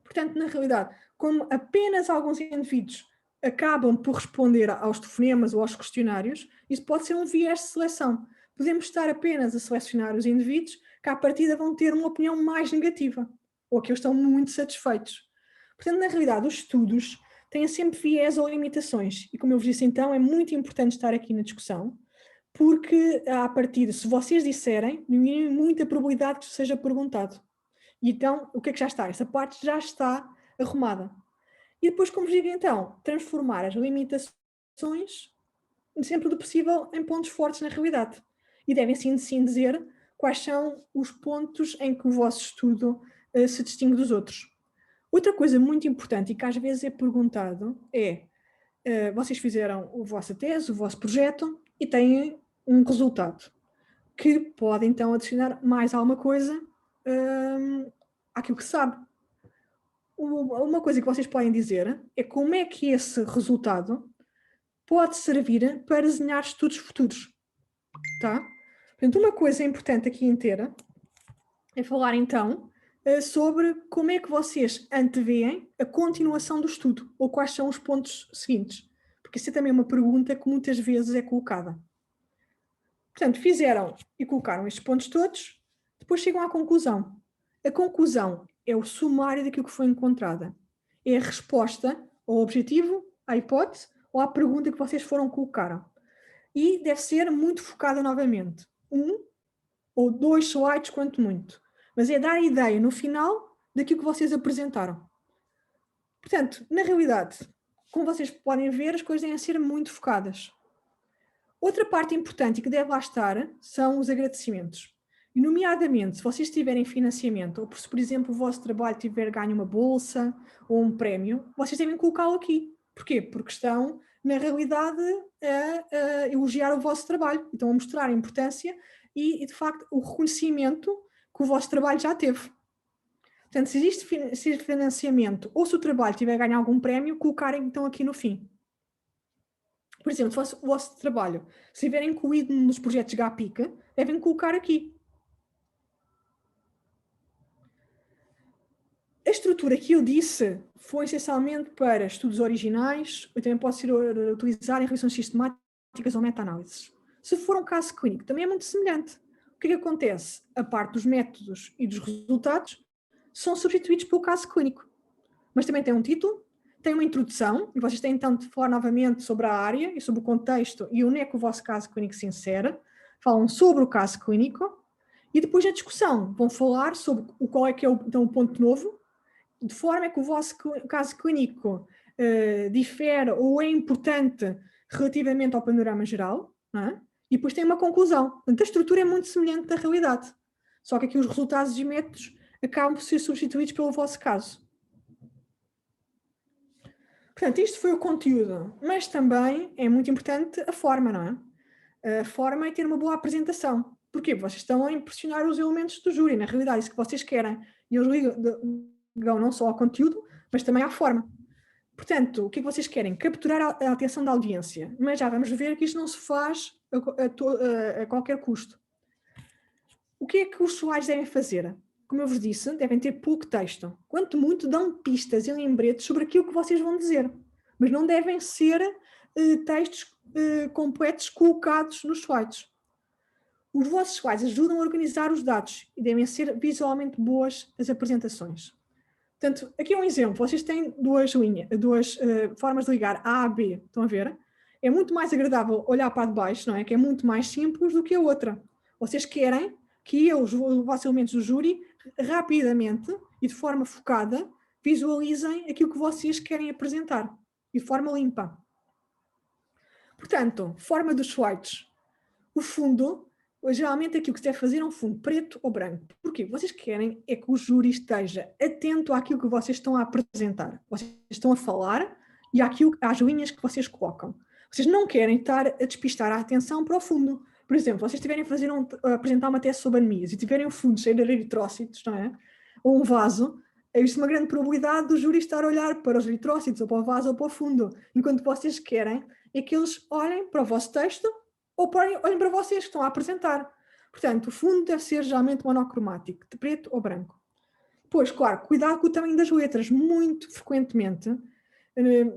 Portanto, na realidade, como apenas alguns indivíduos acabam por responder aos telefonemas ou aos questionários, isso pode ser um viés de seleção. Podemos estar apenas a selecionar os indivíduos que à partida vão ter uma opinião mais negativa, ou que estão muito satisfeitos. Portanto, na realidade, os estudos têm sempre viés ou limitações, e como eu vos disse então, é muito importante estar aqui na discussão, porque à partida, se vocês disserem, diminui muito a probabilidade que isso seja perguntado. E então, o que é que já está? Essa parte já está arrumada. E depois, como vos digo então, transformar as limitações, sempre do possível, em pontos fortes na realidade. E devem sim dizer quais são os pontos em que o vosso estudo se distingue dos outros. Outra coisa muito importante e que às vezes é perguntado é, vocês fizeram a vossa tese, o vosso projeto e têm um resultado que pode então adicionar mais alguma coisa àquilo que se sabe. Uma coisa que vocês podem dizer é como é que esse resultado pode servir para desenhar estudos futuros. Tá? Portanto, uma coisa importante aqui inteira é falar então sobre como é que vocês anteveem a continuação do estudo, ou quais são os pontos seguintes. Porque isso é também uma pergunta que muitas vezes é colocada. Portanto, fizeram e colocaram estes pontos todos, depois chegam à conclusão. A conclusão é o sumário daquilo que foi encontrada. É a resposta ao objetivo, à hipótese ou à pergunta que vocês foram colocaram. E deve ser muito focada novamente. 1 ou 2 slides, quanto muito. Mas é dar a ideia no final daquilo que vocês apresentaram. Portanto, na realidade, como vocês podem ver, as coisas devem ser muito focadas. Outra parte importante e que deve lá estar são os agradecimentos. E, nomeadamente, se vocês tiverem financiamento, ou se, por exemplo, o vosso trabalho tiver ganho uma bolsa ou um prémio, vocês devem colocá-lo aqui. Porquê? Porque estão, na realidade, a elogiar o vosso trabalho. Estão a mostrar a importância e, de facto, o reconhecimento que o vosso trabalho já teve. Portanto, se existe financiamento ou se o trabalho tiver ganho algum prémio, colocarem então aqui no fim. Por exemplo, se o vosso trabalho se estiver incluído nos projetos GAPICA, devem colocar aqui. A estrutura que eu disse foi essencialmente para estudos originais, ou também pode ser utilizado em revisões sistemáticas ou meta-análises. Se for um caso clínico, também é muito semelhante. O que é que acontece? A parte dos métodos e dos resultados são substituídos pelo caso clínico. Mas também tem um título, tem uma introdução, e vocês têm então de falar novamente sobre a área e sobre o contexto e onde é que o vosso caso clínico se insere, falam sobre o caso clínico, e depois na discussão vão falar sobre qual é que é então, o ponto novo, de forma que o vosso caso clínico difere ou é importante relativamente ao panorama geral, não é? E depois tem uma conclusão. Portanto, a estrutura é muito semelhante da realidade. Só que aqui os resultados e métodos acabam por ser substituídos pelo vosso caso. Portanto, isto foi o conteúdo, mas também é muito importante a forma, não é? A forma é ter uma boa apresentação. Porquê? Vocês estão a impressionar os elementos do júri, na realidade, é isso que vocês querem. E eles ligam não só ao conteúdo, mas também à forma. Portanto, o que é que vocês querem? Capturar a atenção da audiência. Mas já vamos ver que isto não se faz a qualquer custo. O que é que os usuários devem fazer? Como eu vos disse, devem ter pouco texto. Quanto muito, dão pistas e lembretes sobre aquilo que vocês vão dizer. Mas não devem ser textos completos colocados nos slides. Os vossos slides ajudam a organizar os dados e devem ser visualmente boas as apresentações. Portanto, aqui é um exemplo. Vocês têm duas formas de ligar A a B. Estão a ver? É muito mais agradável olhar para de baixo, não é? Que é muito mais simples do que a outra. Vocês querem que os vossos elementos do júri, rapidamente e de forma focada, visualizem aquilo que vocês querem apresentar. E de forma limpa. Portanto, forma dos slides. O fundo, geralmente aquilo que se deve fazer é um fundo preto ou branco. Porquê? Vocês querem é que o júri esteja atento àquilo que vocês estão a apresentar. Vocês estão a falar e às linhas que vocês colocam. Vocês não querem estar a despistar a atenção para o fundo. Por exemplo, vocês estiverem a apresentar uma tese sobre anemias e tiverem um fundo cheio de eritrócitos, não é? Ou um vaso, existe uma grande probabilidade do júri estar a olhar para os eritrócitos, ou para o vaso, ou para o fundo. Enquanto vocês querem é que eles olhem para o vosso texto ou olhem para vocês que estão a apresentar. Portanto, o fundo deve ser geralmente monocromático, de preto ou branco. Pois, claro, cuidado com o tamanho das letras. Muito frequentemente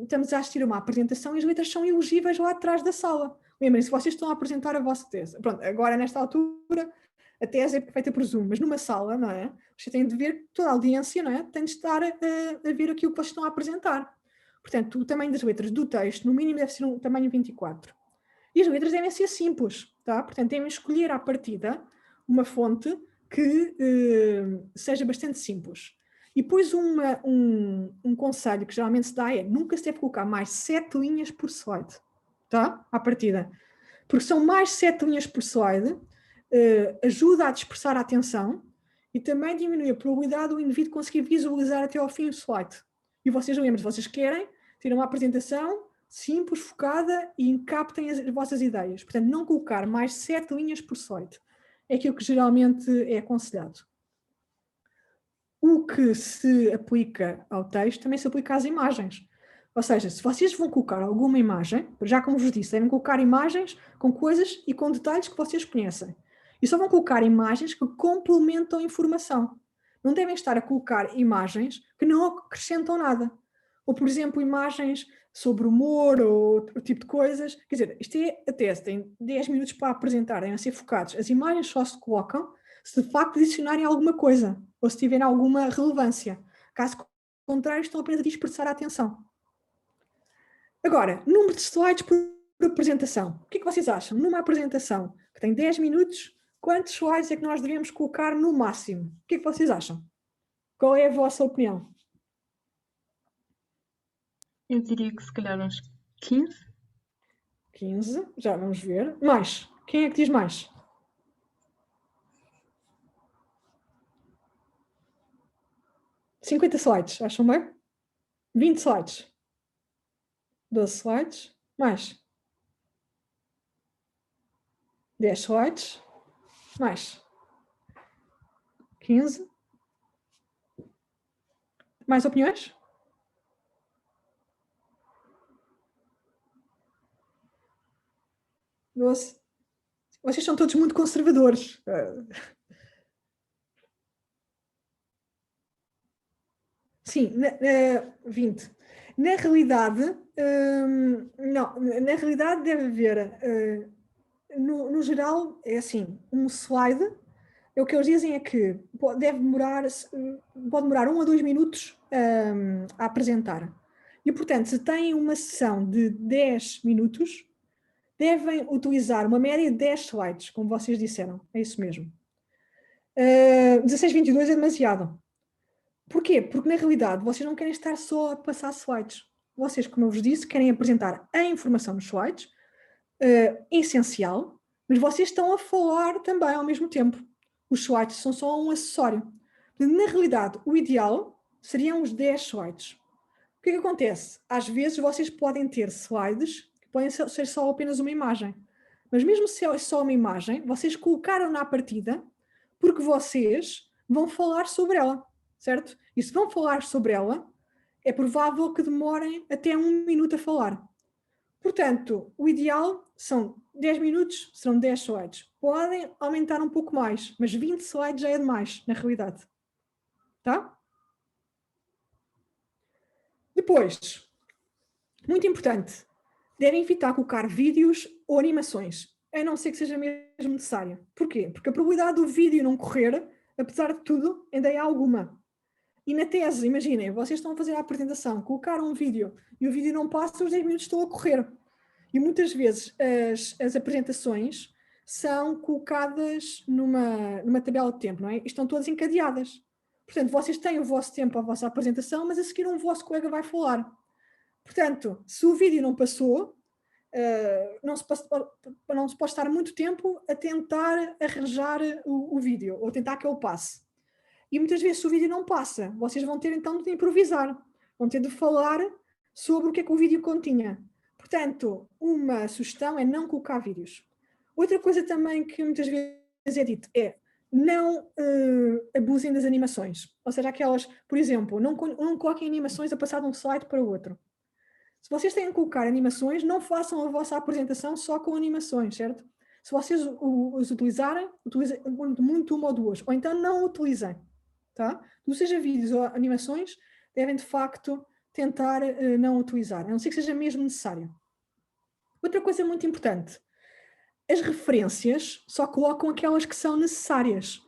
estamos a assistir a uma apresentação e as letras são ilegíveis lá atrás da sala. Lembrem-se, vocês estão a apresentar a vossa tese. Pronto, agora, nesta altura, a tese é feita por Zoom, mas numa sala, não é? Você tem de ver, toda a audiência, não é? Tem de estar a ver aquilo que vocês estão a apresentar. Portanto, o tamanho das letras do texto, no mínimo, deve ser um tamanho 24. E as letras devem ser simples, tá? Portanto, devem escolher à partida uma fonte que seja bastante simples. E depois um conselho que geralmente se dá é nunca se deve colocar mais 7 linhas por slide, tá? À partida. Porque são mais 7 linhas por slide, ajuda a dispersar a atenção e também diminui a probabilidade do indivíduo conseguir visualizar até ao fim o slide. E vocês lembram-se, vocês querem ter uma apresentação simples, focada e encaptem as vossas ideias. Portanto, não colocar mais 7 linhas por slide. É aquilo que geralmente é aconselhado. O que se aplica ao texto também se aplica às imagens. Ou seja, se vocês vão colocar alguma imagem, já como vos disse, devem colocar imagens com coisas e com detalhes que vocês conhecem. E só vão colocar imagens que complementam a informação. Não devem estar a colocar imagens que não acrescentam nada. Ou, por exemplo, imagens sobre humor ou outro tipo de coisas. Quer dizer, isto é a tese, tem 10 minutos para apresentar, devem ser focados. As imagens só se colocam se de facto adicionarem alguma coisa ou se tiverem alguma relevância. Caso contrário, estão apenas a dispersar a atenção. Agora, número de slides por apresentação. O que é que vocês acham? Numa apresentação que tem 10 minutos, quantos slides é que nós devemos colocar no máximo? O que é que vocês acham? Qual é a vossa opinião? Eu diria que se calhar uns 15. 15, já vamos ver. Mais? Quem é que diz mais? $50 slides, acham bem? 20 slides. 12 slides. Mais? 10 slides. Mais? 15. Mais opiniões? Vocês são todos muito conservadores. Sim, 20. Na realidade, não, na realidade deve haver, no geral, é assim, um slide, o que eles dizem é que pode demorar 1 a 2 minutos a apresentar. E, portanto, se têm uma sessão de 10 minutos, devem utilizar uma média de 10 slides, como vocês disseram, é isso mesmo. 16, 22 é demasiado. Porquê? Porque na realidade vocês não querem estar só a passar slides. vocês, como eu vos disse, querem apresentar a informação nos slides, essencial, mas vocês estão a falar também ao mesmo tempo. Os slides são só um acessório. Na realidade, o ideal seriam os 10 slides. O que é que acontece? Às vezes vocês podem ter slides que podem ser só apenas uma imagem. Mas mesmo se é só uma imagem, vocês colocaram na partida porque vocês vão falar sobre ela, certo? E se vão falar sobre ela, é provável que demorem até 1 minuto a falar. Portanto, o ideal são 10 minutos, serão 10 slides. Podem aumentar um pouco mais, mas 20 slides já é demais, na realidade. Tá? Depois, muito importante, devem evitar colocar vídeos ou animações, a não ser que seja mesmo necessário. Porquê? Porque a probabilidade do vídeo não correr, apesar de tudo, ainda é alguma. E na tese, imaginem, vocês estão a fazer a apresentação, colocaram um vídeo e o vídeo não passa, os 10 minutos estão a correr. E muitas vezes as apresentações são colocadas numa tabela de tempo, não é? E estão todas encadeadas. Portanto, vocês têm o vosso tempo, a vossa apresentação, mas a seguir um vosso colega vai falar. Portanto, se o vídeo não passou, não se pode estar muito tempo a tentar arranjar o vídeo, ou tentar que ele passe. E muitas vezes, se o vídeo não passa, vocês vão ter então de improvisar, vão ter de falar sobre o que é que o vídeo continha. Portanto, uma sugestão é não colocar vídeos. Outra coisa também que muitas vezes é dito é não abusem das animações. Ou seja, aquelas, por exemplo, não coloquem animações a passar de um slide para o outro. Se vocês têm que colocar animações, não façam a vossa apresentação só com animações, certo? Se vocês os utilizarem, utilizem muito uma ou duas, ou então não utilizem. Tá? Não seja vídeos ou animações, devem de facto tentar não utilizar, a não ser que seja mesmo necessário. Outra coisa muito importante, as referências só colocam aquelas que são necessárias.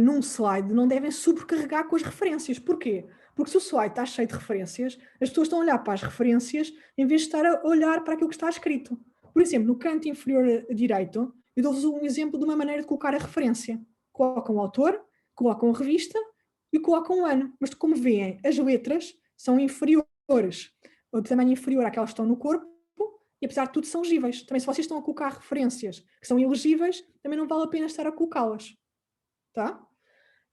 Num slide não devem sobrecarregar com as referências. Porquê? Porque se o slide está cheio de referências, as pessoas estão a olhar para as referências em vez de estar a olhar para aquilo que está escrito. Por exemplo, no canto inferior direito, eu dou-vos um exemplo de uma maneira de colocar a referência. Colocam o autor, colocam a revista e colocam o ano. Mas como veem, as letras são inferiores, ou de tamanho inferior àquelas que estão no corpo, e apesar de tudo são legíveis. Também se vocês estão a colocar referências que são ilegíveis, também não vale a pena estar a colocá-las. Tá?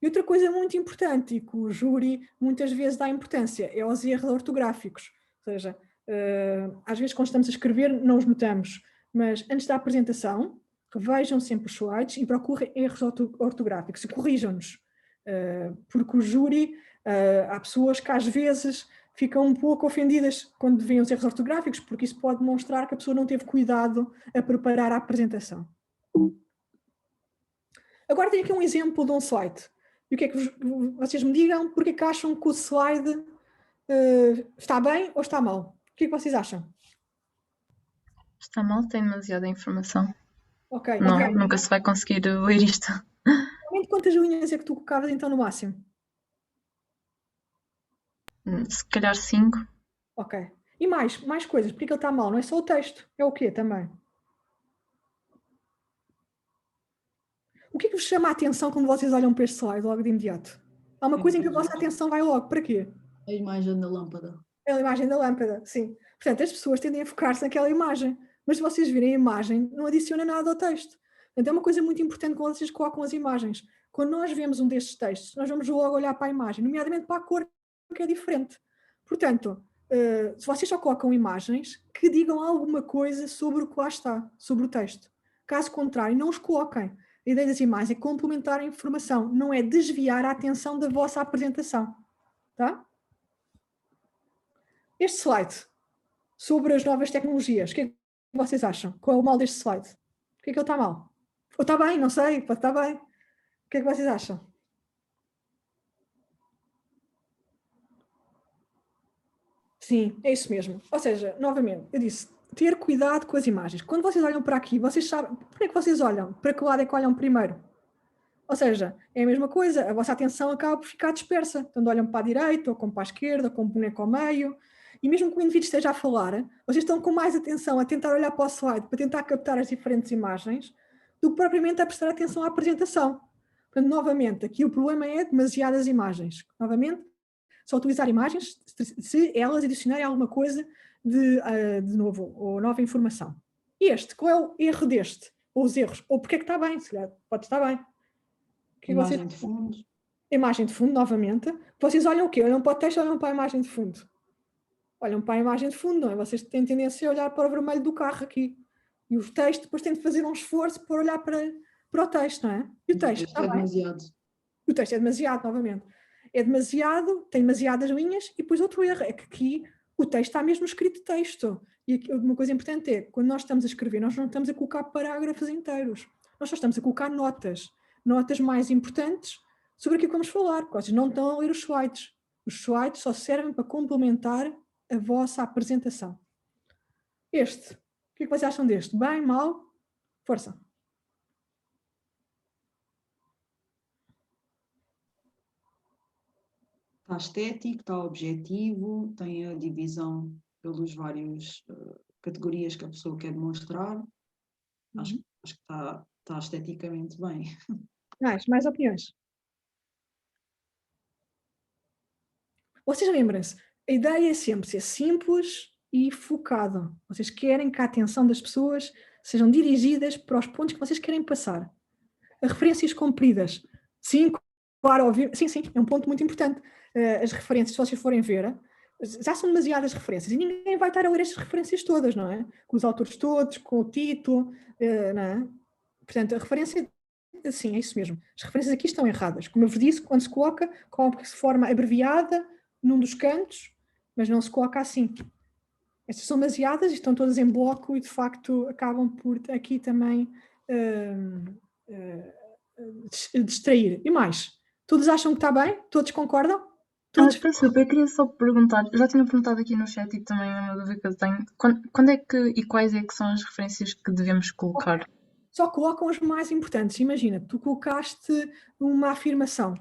E outra coisa muito importante, e que o júri muitas vezes dá importância, é aos erros ortográficos. Ou seja, às vezes quando estamos a escrever não os notamos, mas antes da apresentação, revejam sempre os slides e procurem erros ortográficos e corrijam-nos. Porque o júri, há pessoas que às vezes ficam um pouco ofendidas quando veem os erros ortográficos, porque isso pode demonstrar que a pessoa não teve cuidado a preparar a apresentação. Agora tenho aqui um exemplo de um slide. E o que é que vocês me digam? Porque é que acham que o slide está bem ou está mal? O que é que vocês acham? Está mal, tem demasiada informação. Ok. Nunca se vai conseguir ler isto. Quantas linhas é que tu colocavas então no máximo? Se calhar 5. Ok. E mais coisas. Porque é que ele está mal? Não é só o texto. É o quê também? O que é que vos chama a atenção quando vocês olham para este slide logo de imediato? Há uma coisa em que a vossa atenção vai logo. Para quê? A imagem da lâmpada. É a imagem da lâmpada, sim. Portanto, as pessoas tendem a focar-se naquela imagem. Mas se vocês virem a imagem, não adiciona nada ao texto. Portanto, é uma coisa muito importante quando vocês colocam as imagens. Quando nós vemos um destes textos, nós vamos logo olhar para a imagem, nomeadamente para a cor, que é diferente. Portanto, se vocês só colocam imagens, que digam alguma coisa sobre o que lá está, sobre o texto. Caso contrário, não os coloquem. A ideia das imagens é complementar a informação, não é desviar a atenção da vossa apresentação. Tá? Este slide sobre as novas tecnologias, o que é que vocês acham? Qual é o mal deste slide? O que é que ele está mal? Ou está bem, não sei, pode estar bem. O que é que vocês acham? Sim, é isso mesmo. Ou seja, novamente, eu disse, ter cuidado com as imagens. Quando vocês olham para aqui, vocês sabem, para que vocês olham? Para que lado é que olham primeiro? Ou seja, é a mesma coisa, a vossa atenção acaba por ficar dispersa. Quando olham para a direita, ou como para a esquerda, ou com o boneco ao meio. E mesmo que o indivíduo esteja a falar, vocês estão com mais atenção a tentar olhar para o slide, para tentar captar as diferentes imagens, do que propriamente a prestar atenção à apresentação. Portanto, novamente, aqui o problema é demasiadas imagens. Novamente, só utilizar imagens se elas adicionarem alguma coisa de novo, ou nova informação. Qual é o erro deste? Ou os erros? Ou porque é que está bem? Se calhar pode estar bem. Imagem de fundo. Imagem de fundo, novamente. Vocês olham o quê? Olham para o texto ou olham para a imagem de fundo? Olham para a imagem de fundo, não é? Vocês têm tendência a olhar para o vermelho do carro aqui. E o texto depois tem de fazer um esforço para olhar para o texto, não é? E o texto está é bem. demasiado. O texto é demasiado, novamente. É demasiado, tem demasiadas linhas, e depois outro erro é que aqui o texto está mesmo escrito texto. E aqui, uma coisa importante é, quando nós estamos a escrever, nós não estamos a colocar parágrafos inteiros. Nós só estamos a colocar notas. Notas mais importantes sobre aquilo que vamos falar, porque vocês não estão a ler os slides. Os slides só servem para complementar a vossa apresentação. O que é que vocês acham deste? Bem, mal? Força. Está estético, está objetivo, tem a divisão pelos vários categorias que a pessoa quer demonstrar. Acho que está esteticamente bem. Mais opiniões? Vocês lembrem-se, a ideia é sempre ser simples e focada. Vocês querem que a atenção das pessoas sejam dirigidas para os pontos que vocês querem passar. As referências compridas. Sim, claro, óbvio. Sim, é um ponto muito importante. As referências, se vocês forem ver, já são demasiadas referências e ninguém vai estar a ler estas referências todas, não é? Com os autores todos, com o título, não é? Portanto, a referência, sim, é isso mesmo. As referências aqui estão erradas. Como eu vos disse, quando se coloca de forma abreviada num dos cantos, mas não se coloca assim. Estas são demasiadas e estão todas em bloco e, de facto, acabam por aqui também distrair. E mais? Todos acham que está bem? Todos concordam? Todos... Desculpa, eu queria só perguntar, já tinha perguntado aqui no chat e também é uma dúvida que eu tenho, quando é que e quais é que são as referências que devemos colocar? Só colocam as mais importantes. Imagina, tu colocaste uma afirmação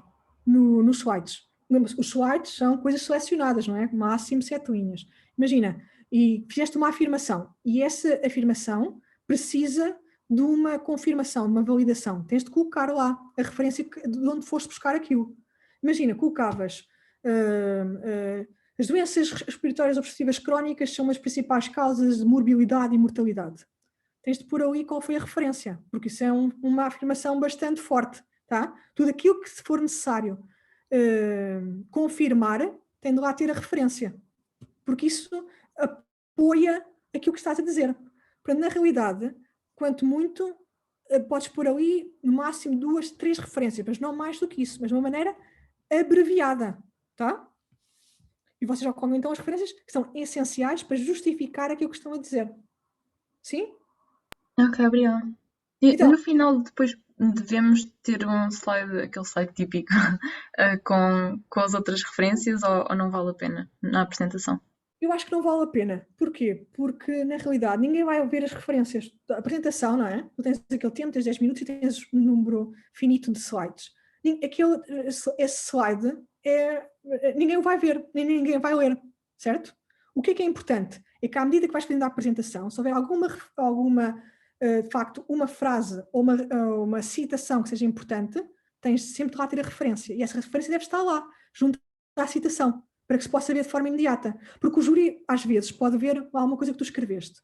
nos slides. Os slides são coisas selecionadas, não é? Máximo 7 linhas. Imagina, e fizeste uma afirmação, e essa afirmação precisa de uma confirmação, de uma validação. Tens de colocar lá a referência de onde foste buscar aquilo. Imagina, colocavas as doenças respiratórias obstrutivas crónicas são as principais causas de morbilidade e mortalidade. Tens de pôr ali qual foi a referência, porque isso é uma afirmação bastante forte, tá? Tudo aquilo que se for necessário confirmar, tem de lá ter a referência, porque isso apoia aquilo que estás a dizer. Portanto, na realidade, quanto muito, podes pôr ali no máximo 2, 3 referências, mas não mais do que isso, mas de uma maneira abreviada, tá? E vocês já colocam então as referências que são essenciais para justificar aquilo que estão a dizer. Sim? Ok, obrigada. E Então, no final depois devemos ter um slide, aquele slide típico, com as outras referências ou não vale a pena na apresentação? eu acho que não vale a pena. Porquê? Porque, na realidade, ninguém vai ver as referências. A apresentação, não é? Tu tens aquele tempo, tens 10 minutos e tens um número finito de slides. Esse slide, ninguém o vai ver, nem ninguém vai ler, certo? O que é importante? É que à medida que vais fazendo a apresentação, se houver alguma de facto, uma frase ou uma citação que seja importante, tens sempre de lá ter a referência. E essa referência deve estar lá, junto à citação, para que se possa ver de forma imediata. Porque o júri, às vezes, pode ver alguma coisa que tu escreveste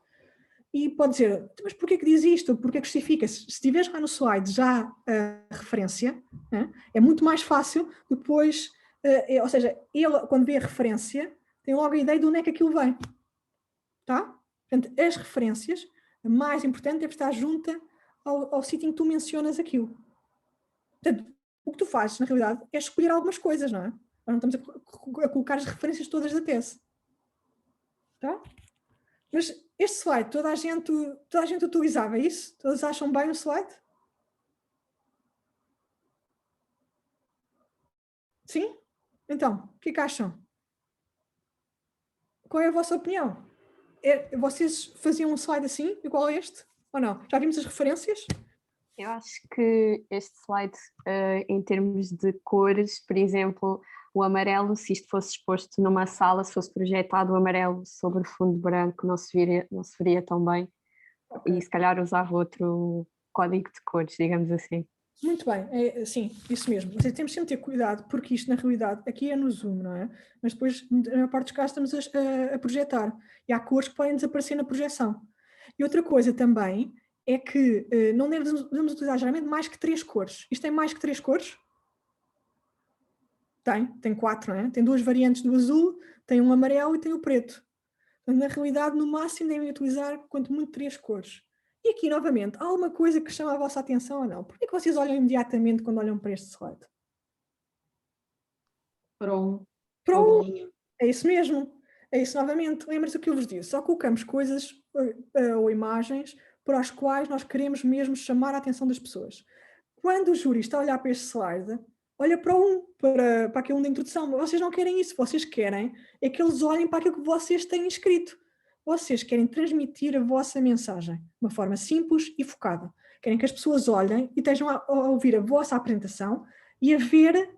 e pode dizer, mas porquê que diz isto? Porquê que justifica-se? Se tiveres lá no slide já a referência, é muito mais fácil depois, ou seja, ele, quando vê a referência, tem logo a ideia de onde é que aquilo vem. Tá? Portanto, as referências, a mais importante deve estar junta ao sítio em que tu mencionas aquilo. Portanto, o que tu fazes, na realidade, é escolher algumas coisas, não é? Nós não estamos a colocar as referências todas da tese. Tá? Mas este slide, toda a gente utilizava isso? Todos acham bem o slide? Sim? Então, o que é que acham? Qual é a vossa opinião? Vocês faziam um slide assim, igual a este? Ou não? Já vimos as referências? Eu acho que este slide, em termos de cores, por exemplo, o amarelo, se isto fosse exposto numa sala, se fosse projetado o amarelo sobre fundo branco, não se veria tão bem. Okay. E se calhar usava outro código de cores, digamos assim. Muito bem, sim, isso mesmo. Temos sempre de ter cuidado, porque isto, na realidade, aqui é no Zoom, não é? Mas depois, na maior parte dos casos, estamos a projetar. E há cores que podem desaparecer na projeção. E outra coisa também é que não devemos utilizar geralmente mais que 3 cores. Isto tem mais que 3 cores? Tem 4, não é? Tem 2 variantes do azul, tem um amarelo e tem o preto. Portanto, na realidade, no máximo, devem utilizar, quanto muito, 3 cores. E aqui, novamente, há alguma coisa que chama a vossa atenção ou não? Por que vocês olham imediatamente quando olham para este slide? Para um, Para uma um, bolinha. é isso mesmo. É isso novamente. Lembra-se o que eu vos disse. Só colocamos coisas ou imagens para as quais nós queremos mesmo chamar a atenção das pessoas. Quando o júri está a olhar para este slide, olha para aquele da introdução. Vocês não querem isso. Vocês querem é que eles olhem para aquilo que vocês têm escrito. Vocês querem transmitir a vossa mensagem de uma forma simples e focada. Querem que as pessoas olhem e estejam a ouvir a vossa apresentação e a ver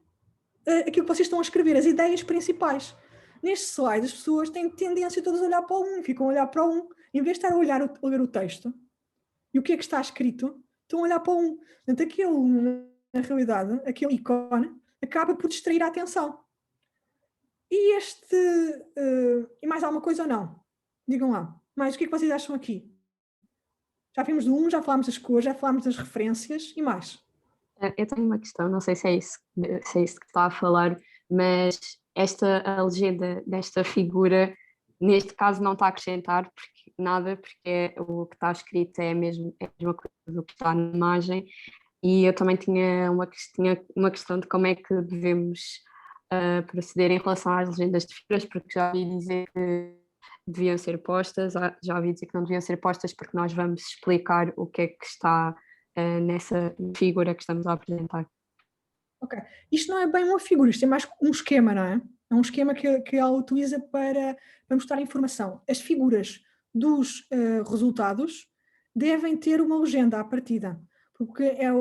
aquilo que vocês estão a escrever, as ideias principais. Neste slide, as pessoas têm tendência todas a olhar para um, ficam a olhar para um, em vez de estar a ler o texto e o que é que está escrito, estão a olhar para um. Portanto, na realidade, aquele ícone acaba por distrair a atenção. E e mais alguma coisa ou não? Digam lá. Mais o que é que vocês acham aqui? Já vimos do 1, já falámos das cores, já falámos das referências e mais. Eu tenho uma questão, não sei se é isso que está a falar, mas a legenda desta figura, neste caso, não está a acrescentar nada, porque o que está escrito é a mesma coisa do que está na imagem, e eu também tinha uma questão de como é que devemos proceder em relação às legendas de figuras, porque já ouvi dizer que deviam ser postas, já ouvi dizer que não deviam ser postas porque nós vamos explicar o que é que está nessa figura que estamos a apresentar. Ok. Isto não é bem uma figura, isto é mais um esquema, não é? É um esquema que ela utiliza para mostrar informação. As figuras dos resultados devem ter uma legenda à partida, porque é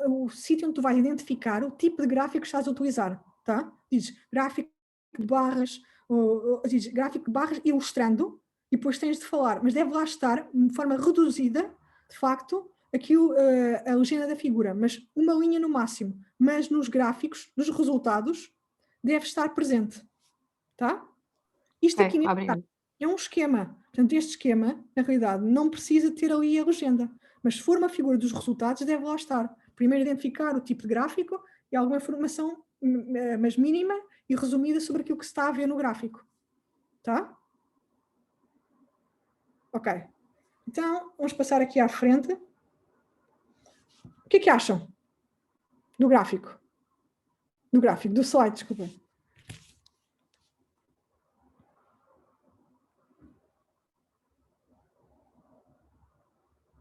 o sítio onde tu vais identificar o tipo de gráfico que estás a utilizar, tá? Dizes gráfico de barras, dizes gráfico de barras ilustrando, e depois tens de falar, mas deve lá estar de forma reduzida, de facto, aquilo, a legenda da figura, mas uma linha no máximo, mas nos gráficos, nos resultados, deve estar presente, tá? Isto aqui é um esquema, portanto este esquema, na realidade, não precisa ter ali a legenda, mas se for uma figura dos resultados, deve lá estar. Primeiro identificar o tipo de gráfico e alguma informação, mas mínima e resumida sobre aquilo que se está a ver no gráfico, tá? Ok, então vamos passar aqui à frente. O que é que acham do gráfico? Do slide, desculpa.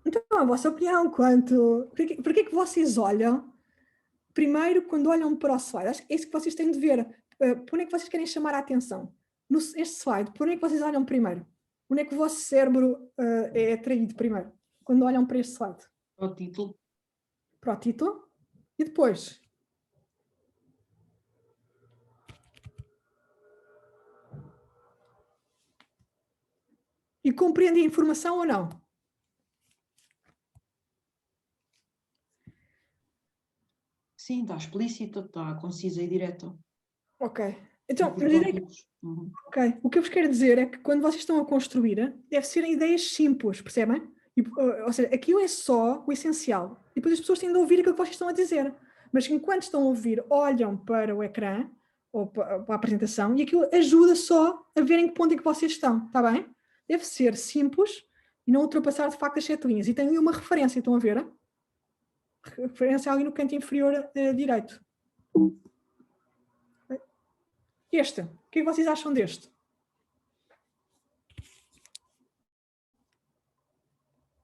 Então, a vossa opinião quanto... Por que é que vocês olham, primeiro, quando olham para o slide? Acho que é isso que vocês têm de ver. Por onde é que vocês querem chamar a atenção? Este slide, por onde é que vocês olham primeiro? Onde é que o vosso cérebro é atraído primeiro? Quando olham para este slide? Para o título. Para o título? E depois? E compreende a informação ou não? Sim, está explícita, está concisa e direta. Ok. Então, Ok. O que eu vos quero dizer é que quando vocês estão a construir, deve ser ideias simples, percebem? Ou seja, aquilo é só o essencial. E depois as pessoas têm de ouvir aquilo que vocês estão a dizer. Mas enquanto estão a ouvir, olham para o ecrã ou para a apresentação e aquilo ajuda só a ver em que ponto é que vocês estão, está bem? Deve ser simples e não ultrapassar de facto as 7 linhas. E tem ali uma referência, estão a ver? Referência ali no canto inferior direito. Este, o que é que vocês acham deste?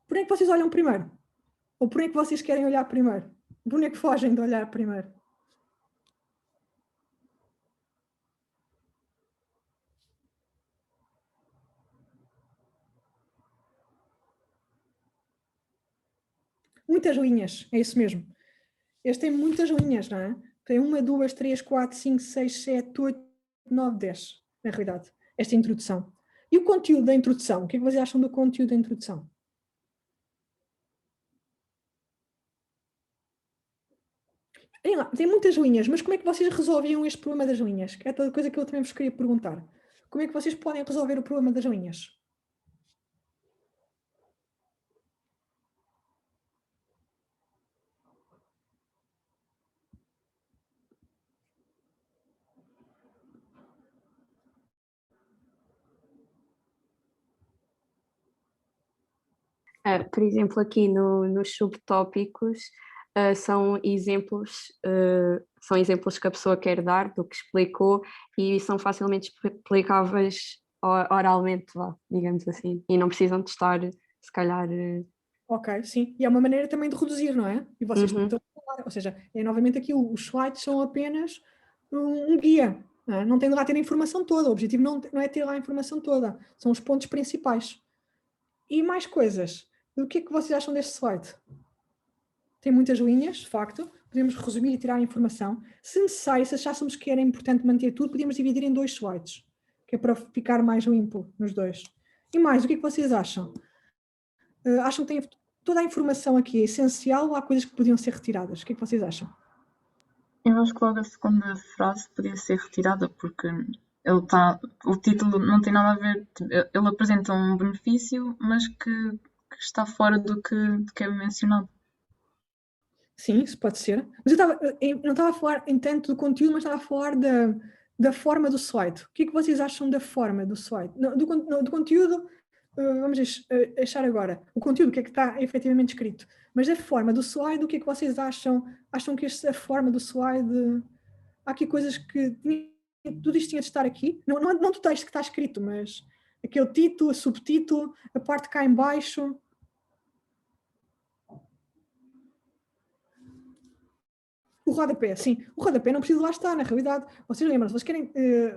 Por onde é que vocês olham primeiro? Ou por onde é que vocês querem olhar primeiro? Por onde é que fogem de olhar primeiro? Muitas linhas, é isso mesmo. Este tem muitas linhas, não é? Tem 1, 2, 3, 4, 5, 6, 7, 8, 9, 10, na realidade, esta introdução. E o conteúdo da introdução? O que é que vocês acham do conteúdo da introdução? Tem muitas linhas, mas como é que vocês resolviam este problema das linhas? Que é toda coisa que eu também vos queria perguntar. Como é que vocês podem resolver o problema das linhas? Por exemplo, aqui nos subtópicos, são exemplos que a pessoa quer dar do que explicou e são facilmente explicáveis oralmente, digamos assim, e não precisam de estar, se calhar. Ok, sim. E é uma maneira também de reduzir, não é? E vocês Uhum. estão a falar, ou seja, novamente aqui os slides são apenas um guia, não é? Não tem de lá ter a informação toda, o objetivo não é ter lá a informação toda, são os pontos principais. E mais coisas. O que é que vocês acham deste slide? Tem muitas linhas, de facto, podemos resumir e tirar a informação. Se necessário, se achássemos que era importante manter tudo, podíamos dividir em 2 slides, que é para ficar mais limpo nos dois. E mais, o que é que vocês acham? Acham que tem toda a informação aqui é essencial ou há coisas que podiam ser retiradas? O que é que vocês acham? Eu acho que logo a segunda frase podia ser retirada, porque o título não tem nada a ver. Ele apresenta um benefício, mas que está fora do que é mencionado. Sim, isso pode ser. Mas eu não estava a falar em tanto do conteúdo, mas estava a falar da forma do slide. O que é que vocês acham da forma do slide? Do conteúdo, vamos deixar agora. O conteúdo, o que é que está efetivamente escrito. Mas da forma do slide, o que é que vocês acham? Acham que a forma do slide... Há aqui coisas que... Tudo isto tinha de estar aqui. Não do texto que está escrito, mas aquele título, subtítulo, a parte cá em baixo... O rodapé, sim. O rodapé não precisa lá estar, na realidade. Vocês lembram-se, vocês querem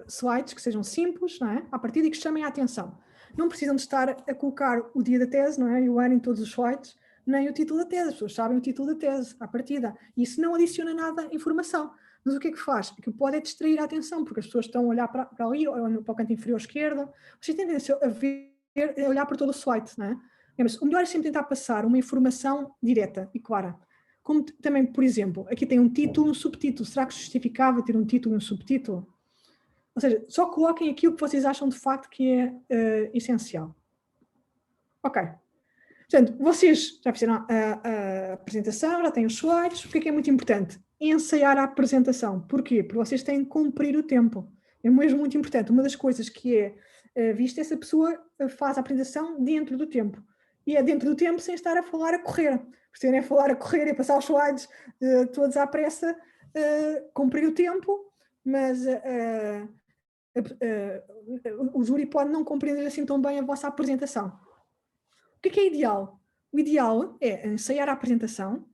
slides que sejam simples, não é? À partida e que chamem a atenção. Não precisam de estar a colocar o dia da tese, não é? E o ano em todos os slides, nem o título da tese. As pessoas sabem o título da tese, à partida. E isso não adiciona nada à informação. Mas o que é que faz? O que pode é distrair a atenção, porque as pessoas estão a olhar para ali, ou para o canto inferior esquerdo. Vocês têm a ver, a olhar para todo o slide, não é? O melhor é sempre tentar passar uma informação direta e clara. Como também, por exemplo, aqui tem um título e um subtítulo. Será que justificava ter um título e um subtítulo? Ou seja, só coloquem aquilo que vocês acham de facto que é essencial. Ok. Portanto, vocês já fizeram a apresentação, já têm os slides. O que é muito importante? Ensaiar a apresentação. Porquê? Porque vocês têm que cumprir o tempo. É mesmo muito importante. Uma das coisas que é vista é se a pessoa faz a apresentação dentro do tempo. E é dentro do tempo sem estar a falar a correr. Se estiverem a falar a correr e a passar os slides todos à pressa, cumprir o tempo, mas o júri pode não compreender assim tão bem a vossa apresentação. O que é ideal? O ideal é ensaiar a apresentação,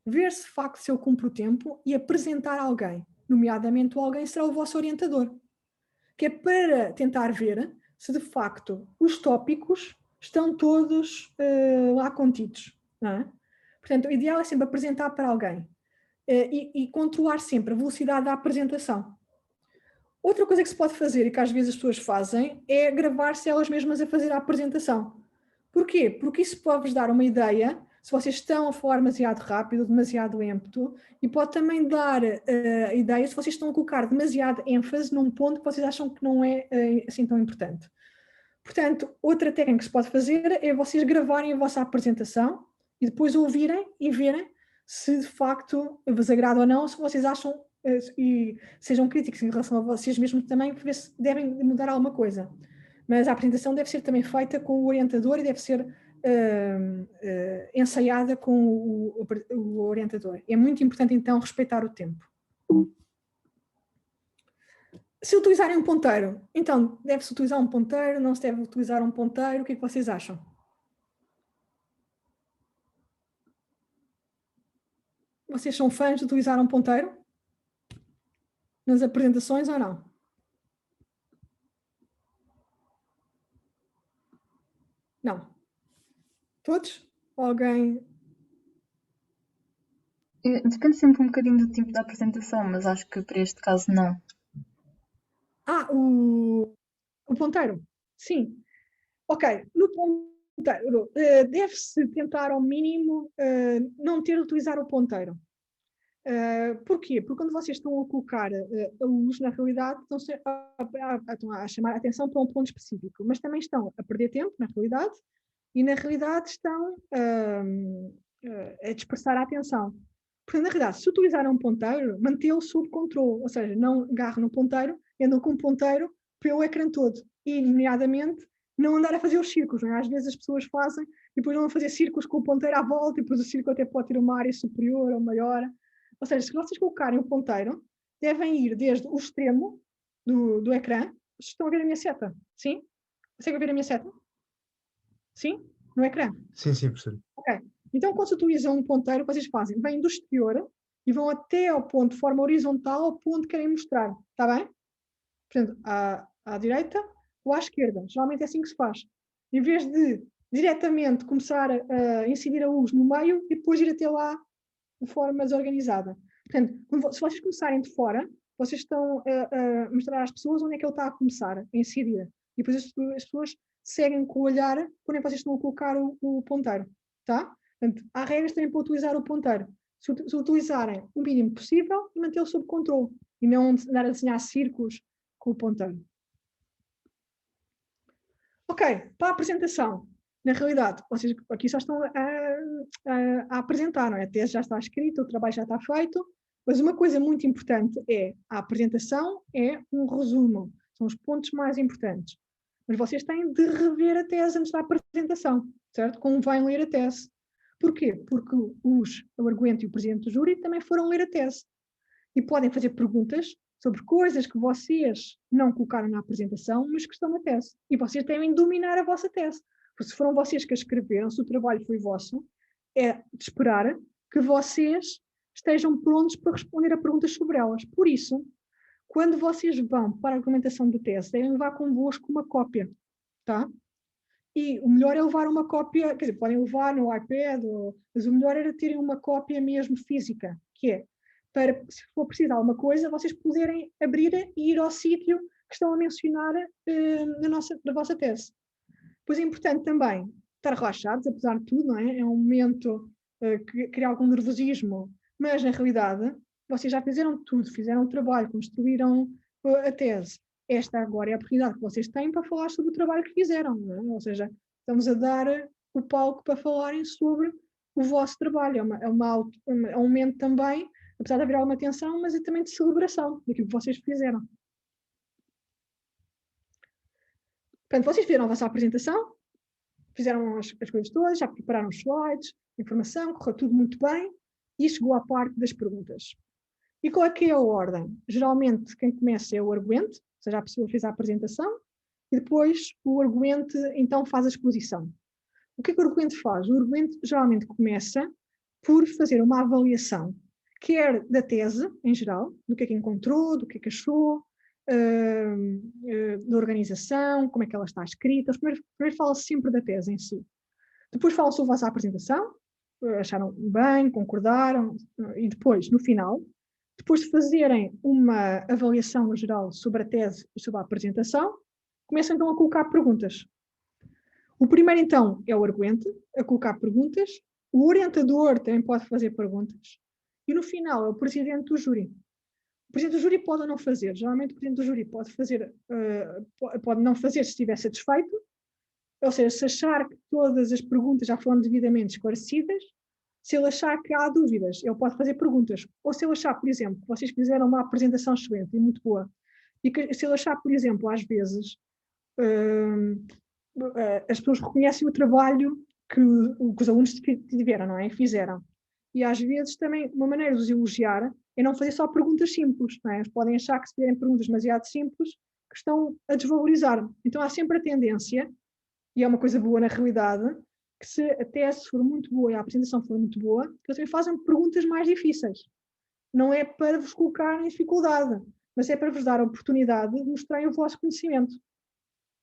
ver se de facto se eu cumpro o tempo e apresentar alguém, nomeadamente o alguém será o vosso orientador, que é para tentar ver se de facto os tópicos estão todos lá contidos, não é? Portanto, o ideal é sempre apresentar para alguém e controlar sempre a velocidade da apresentação. Outra coisa que se pode fazer e que às vezes as pessoas fazem é gravar-se elas mesmas a fazer a apresentação. Porquê? Porque isso pode-vos dar uma ideia se vocês estão a falar demasiado rápido, demasiado lento, e pode também dar a ideia se vocês estão a colocar demasiado ênfase num ponto que vocês acham que não é assim tão importante. Portanto, outra técnica que se pode fazer é vocês gravarem a vossa apresentação e depois ouvirem e verem se de facto vos agrada ou não, se vocês acham e sejam críticos em relação a vocês mesmos também, para ver se devem mudar alguma coisa. Mas a apresentação deve ser também feita com o orientador e deve ser ensaiada com o orientador. É muito importante, então, respeitar o tempo. Se utilizarem um ponteiro, então deve-se utilizar um ponteiro, não se deve utilizar um ponteiro, o que é que vocês acham? Vocês são fãs de utilizar um ponteiro? Nas apresentações ou não? Não. Todos? Alguém? Depende sempre um bocadinho do tipo da apresentação, mas acho que para este caso não. O ponteiro? Sim. Ok, no ponteiro, deve-se tentar ao mínimo não ter de utilizar o ponteiro. Porquê? Porque quando vocês estão a colocar a luz, na realidade, estão a chamar a atenção para um ponto específico, mas também estão a perder tempo, na realidade, e na realidade estão a dispersar a atenção. Portanto, na realidade, se utilizarem um ponteiro, mantê-lo sob controle, ou seja, não agarram no ponteiro, andam com o ponteiro pelo ecrã todo, e, nomeadamente, não andar a fazer os círculos, não é? Às vezes as pessoas fazem, e depois vão fazer círculos com o ponteiro à volta, e depois o círculo até pode ter uma área superior ou maior. Ou seja, se vocês colocarem o ponteiro, devem ir desde o extremo do ecrã. Vocês estão a ver a minha seta? Sim? Conseguem ver a minha seta? Sim? No ecrã? Sim, professor. Ok. Então, quando se utiliza um ponteiro, o que vocês fazem? Vêm do exterior e vão até ao ponto, de forma horizontal, ao ponto que querem mostrar. Está bem? Portanto, à direita ou à esquerda. Geralmente é assim que se faz. Em vez de diretamente começar a incidir a luz no meio e depois ir até lá de forma desorganizada. Portanto, se vocês começarem de fora, vocês estão a mostrar às pessoas onde é que ele está a começar, a incidir. E depois as pessoas seguem com o olhar quando é que vocês estão a colocar o ponteiro. Tá? Portanto, há regras também para utilizar o ponteiro. Se utilizarem o mínimo possível e mantê-lo sob controle. E não andar a desenhar círculos com o ponteiro. Ok, para a apresentação. Na realidade, vocês aqui só estão a apresentar, não é? A tese já está escrita, o trabalho já está feito, mas uma coisa muito importante é a apresentação, é um resumo, são os pontos mais importantes. Mas vocês têm de rever a tese antes da apresentação, certo? Convém ler a tese. Porquê? Porque o arguente e o presidente do júri também foram ler a tese. E podem fazer perguntas sobre coisas que vocês não colocaram na apresentação, mas que estão na tese. E vocês devem dominar a vossa tese. Porque se foram vocês que a escreveram, se o trabalho foi vosso, é de esperar que vocês estejam prontos para responder a perguntas sobre elas. Por isso, quando vocês vão para a argumentação da tese, devem levar convosco uma cópia, tá? E o melhor é levar uma cópia, quer dizer, podem levar no iPad, mas o melhor era terem uma cópia mesmo física, que é, para, se for preciso alguma coisa, vocês poderem abrir e ir ao sítio que estão a mencionar na vossa tese. Pois é importante também estar relaxados, apesar de tudo, não é? É um momento que cria algum nervosismo, mas na realidade vocês já fizeram tudo, fizeram o trabalho, construíram a tese. Esta agora é a oportunidade que vocês têm para falar sobre o trabalho que fizeram, não é? Ou seja, estamos a dar o palco para falarem sobre o vosso trabalho. É um momento também, apesar de haver alguma tensão, mas é também de celebração daquilo que vocês fizeram. Portanto, vocês fizeram a vossa apresentação, fizeram as coisas todas, já prepararam os slides, informação, correu tudo muito bem e chegou à parte das perguntas. E qual é que é a ordem? Geralmente quem começa é o arguente, ou seja, a pessoa fez a apresentação e depois o arguente então faz a exposição. O que é que o arguente faz? O arguente geralmente começa por fazer uma avaliação, quer da tese em geral, do que é que encontrou, do que é que achou, da organização, como é que ela está escrita. Primeiro fala sempre da tese em si. Depois fala sobre a vossa apresentação, acharam bem, concordaram, e depois, no final, depois de fazerem uma avaliação no geral sobre a tese e sobre a apresentação, começam então a colocar perguntas. O primeiro então é o arguente, a colocar perguntas, o orientador também pode fazer perguntas, e no final é o presidente do júri. O presidente do júri pode ou não fazer. Geralmente o presidente do júri pode fazer, pode não fazer se estiver satisfeito, ou seja, se achar que todas as perguntas já foram devidamente esclarecidas, se ele achar que há dúvidas, ele pode fazer perguntas. Ou se ele achar, por exemplo, que vocês fizeram uma apresentação excelente e muito boa, e que, se ele achar, por exemplo, às vezes, as pessoas reconhecem o trabalho que os alunos tiveram, não é? Fizeram. E às vezes também uma maneira de os elogiar é não fazer só perguntas simples, não é? Eles podem achar que se fizerem perguntas demasiado simples que estão a desvalorizar. Então há sempre a tendência, e é uma coisa boa na realidade, que se a tese for muito boa e a apresentação for muito boa, que eles também fazem perguntas mais difíceis. Não é para vos colocar em dificuldade, mas é para vos dar a oportunidade de mostrarem o vosso conhecimento.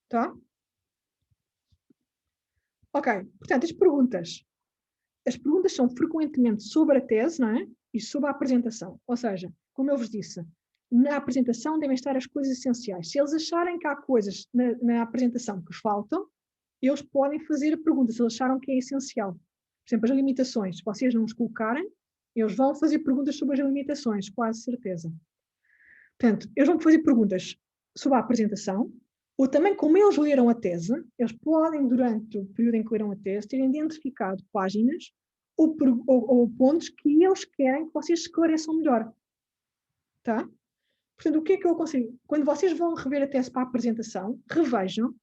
Tá? Ok, portanto, as perguntas. As perguntas são frequentemente sobre a tese, não é? E sobre a apresentação. Ou seja, como eu vos disse, na apresentação devem estar as coisas essenciais. Se eles acharem que há coisas na apresentação que faltam, eles podem fazer a pergunta se eles acharam que é essencial. Por exemplo, as limitações, se vocês não os colocarem, Eles vão fazer perguntas sobre as limitações, quase certeza. Portanto, eles vão fazer perguntas sobre a apresentação, ou também como eles leram a tese, eles podem, durante o período em que leram a tese, terem identificado páginas ou pontos que eles querem que vocês esclareçam melhor. Tá? Portanto, o que é que eu aconselho? Quando vocês vão rever a tese para a apresentação, revejam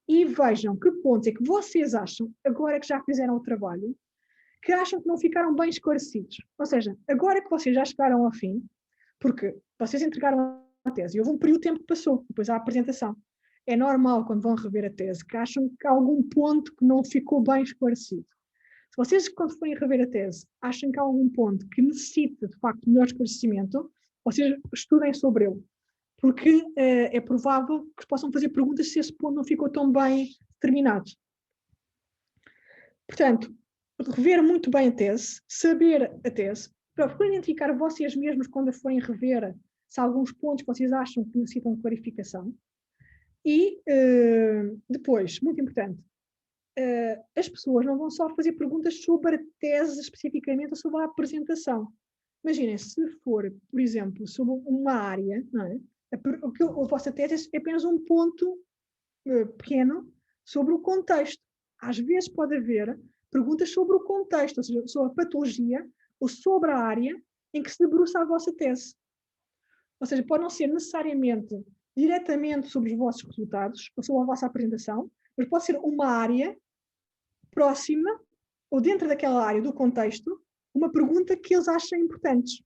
e vejam que pontos é que vocês acham, agora que já fizeram o trabalho, que acham que não ficaram bem esclarecidos. Ou seja, agora que vocês já chegaram ao fim, porque vocês entregaram a tese e houve um período de tempo que passou, depois à apresentação. É normal, quando vão rever a tese, que acham que há algum ponto que não ficou bem esclarecido. Se vocês, quando forem rever a tese, acham que há algum ponto que necessita, de facto, de melhor esclarecimento, vocês estudem sobre ele. Porque é provável que possam fazer perguntas se esse ponto não ficou tão bem determinado. Portanto, rever muito bem a tese, saber a tese, para identificar vocês mesmos quando a forem rever se há alguns pontos que vocês acham que necessitam de clarificação. E depois, muito importante, as pessoas não vão só fazer perguntas sobre a tese especificamente ou sobre a apresentação. Imaginem, se for, por exemplo, sobre uma área, não é? A vossa tese é apenas um ponto pequeno sobre o contexto. Às vezes pode haver perguntas sobre o contexto, ou seja, sobre a patologia ou sobre a área em que se debruça a vossa tese. Ou seja, pode não ser necessariamente diretamente sobre os vossos resultados ou sobre a vossa apresentação, mas pode ser uma área próxima ou dentro daquela área do contexto, uma pergunta que eles achem importantes.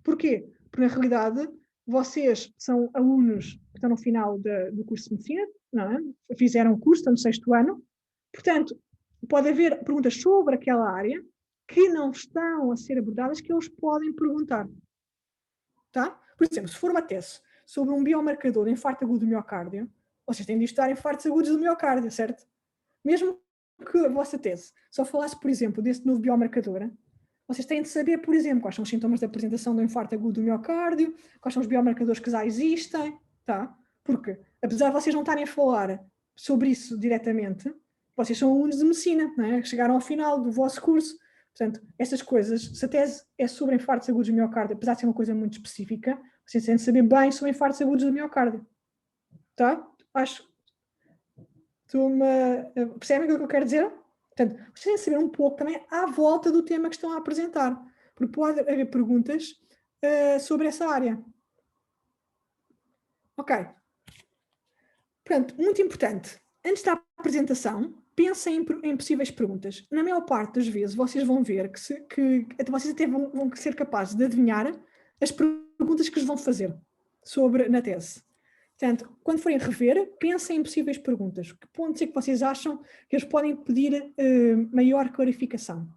Porquê? Porque, na realidade, vocês são alunos que estão no final do curso de medicina, não é? Fizeram o curso, estão no 6º ano, portanto, pode haver perguntas sobre aquela área que não estão a ser abordadas que eles podem perguntar. Tá? Por exemplo, se for uma tese sobre um biomarcador de infarto agudo do miocárdio, vocês têm de estudar infartos agudos do miocárdio, certo? Mesmo que a vossa tese só falasse, por exemplo, desse novo biomarcador, vocês têm de saber, por exemplo, quais são os sintomas da apresentação do infarto agudo do miocárdio, quais são os biomarcadores que já existem, tá? Porque, apesar de vocês não estarem a falar sobre isso diretamente, vocês são alunos de medicina, não é? Chegaram ao final do vosso curso. Portanto, essas coisas, se a tese é sobre infartos agudos do miocárdio, apesar de ser uma coisa muito específica, vocês têm de saber bem sobre infartos agudos do miocárdio. Tá? Acho. Percebem o que eu quero dizer? Portanto, vocês têm de saber um pouco também à volta do tema que estão a apresentar, porque pode haver perguntas sobre essa área. Ok. Portanto, muito importante, antes da apresentação, pensem em possíveis perguntas. Na maior parte das vezes, vocês vão ver que vocês até vão ser capazes de adivinhar as perguntas que lhes vão fazer na tese. Portanto, quando forem rever, pensem em possíveis perguntas. Que pontos é que vocês acham que eles podem pedir maior clarificação?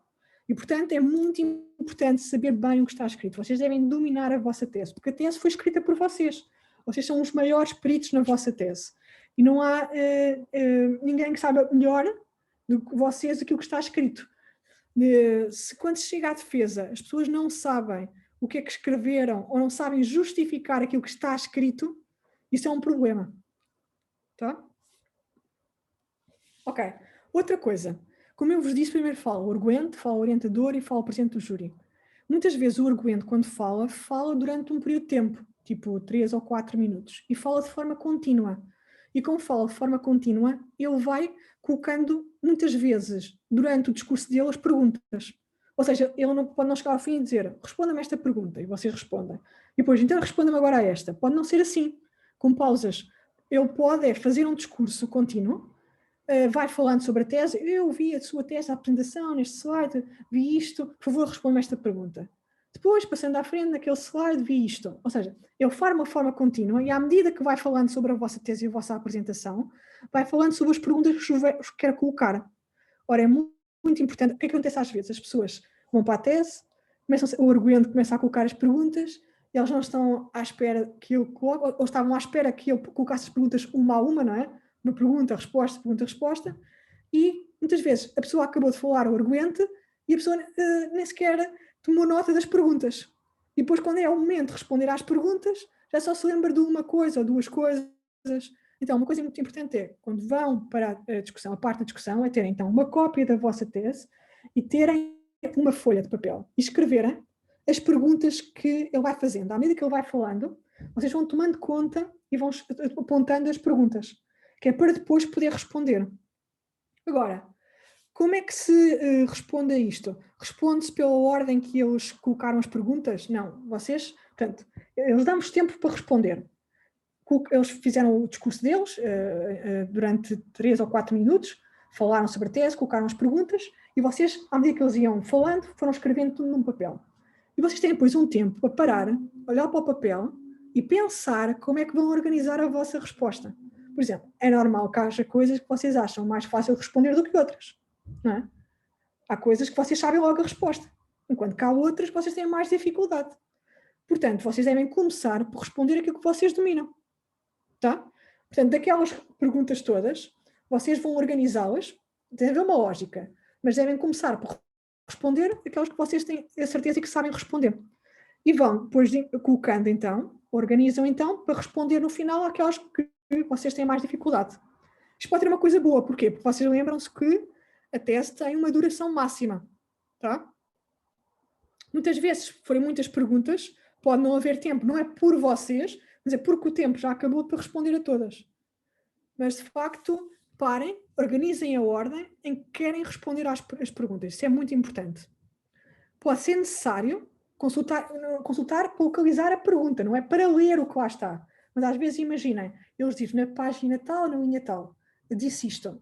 E, portanto, é muito importante saber bem o que está escrito. Vocês devem dominar a vossa tese, porque a tese foi escrita por vocês. Vocês são os maiores peritos na vossa tese. E não há ninguém que saiba melhor do que vocês aquilo que está escrito. Se quando se chega à defesa, as pessoas não sabem o que é que escreveram ou não sabem justificar aquilo que está escrito, isso é um problema. Tá? Ok. Outra coisa. Como eu vos disse, primeiro fala o arguente, fala o orientador e fala o presidente do júri. Muitas vezes o arguente, quando fala durante um período de tempo, tipo 3 ou 4 minutos, e fala de forma contínua. E como fala de forma contínua, ele vai colocando, muitas vezes, durante o discurso dele, as perguntas. Ou seja, ele pode não chegar ao fim e dizer, responda-me esta pergunta, e vocês respondem. E depois, então responda-me agora a esta. Pode não ser assim, com pausas. Ele pode fazer um discurso contínuo, vai falando sobre a tese, eu vi a sua tese, a apresentação, neste slide, vi isto, por favor, responda-me esta pergunta. Depois, passando à frente, naquele slide, vi isto. Ou seja, ele fala de uma forma contínua e à medida que vai falando sobre a vossa tese e a vossa apresentação, vai falando sobre as perguntas que quer colocar. Ora, é muito, muito importante. O que é que acontece às vezes? As pessoas vão para a tese, o arguente começa a colocar as perguntas, e elas não estão à espera que ele coloque, ou estavam à espera que ele colocasse as perguntas uma a uma, não é? Uma pergunta, resposta, e muitas vezes a pessoa acabou de falar o arguente e a pessoa nem sequer tomou nota das perguntas. E depois, quando é o momento de responder às perguntas, já só se lembra de uma coisa ou duas coisas. Então, uma coisa muito importante é, quando vão para a discussão, a parte da discussão, é terem então uma cópia da vossa tese e terem uma folha de papel e escreverem as perguntas que ele vai fazendo. À medida que ele vai falando, vocês vão tomando conta e vão apontando as perguntas, que é para depois poder responder. Agora, como é que se responde a isto? Responde-se pela ordem que eles colocaram as perguntas? Não, portanto, eles damos tempo para responder. Eles fizeram o discurso deles durante 3 ou 4 minutos, falaram sobre a tese, colocaram as perguntas, e vocês, à medida que eles iam falando, foram escrevendo tudo num papel. E vocês têm depois um tempo para parar, olhar para o papel e pensar como é que vão organizar a vossa resposta. Por exemplo, é normal que haja coisas que vocês acham mais fácil de responder do que outras. Não é? Há coisas que vocês sabem logo a resposta, enquanto que há outras que vocês têm mais dificuldade. Portanto, vocês devem começar por responder aquilo que vocês dominam. Tá? Portanto, daquelas perguntas todas, vocês vão organizá-las, deve haver uma lógica, mas devem começar por responder aquelas que vocês têm a certeza que sabem responder. E vão depois colocando então, organizam então, para responder no final aquelas que vocês têm mais dificuldade. Isto pode ter uma coisa boa, porquê? Porque vocês lembram-se que a tese tem uma duração máxima. Tá? Muitas vezes, se forem muitas perguntas, pode não haver tempo, não é por vocês, mas é porque o tempo já acabou para responder a todas. Mas, de facto, parem, organizem a ordem em que querem responder às perguntas. Isso é muito importante. Pode ser necessário consultar para localizar a pergunta, não é para ler o que lá está. Mas, às vezes, imaginem, eles dizem na página tal, na linha tal. Desistam.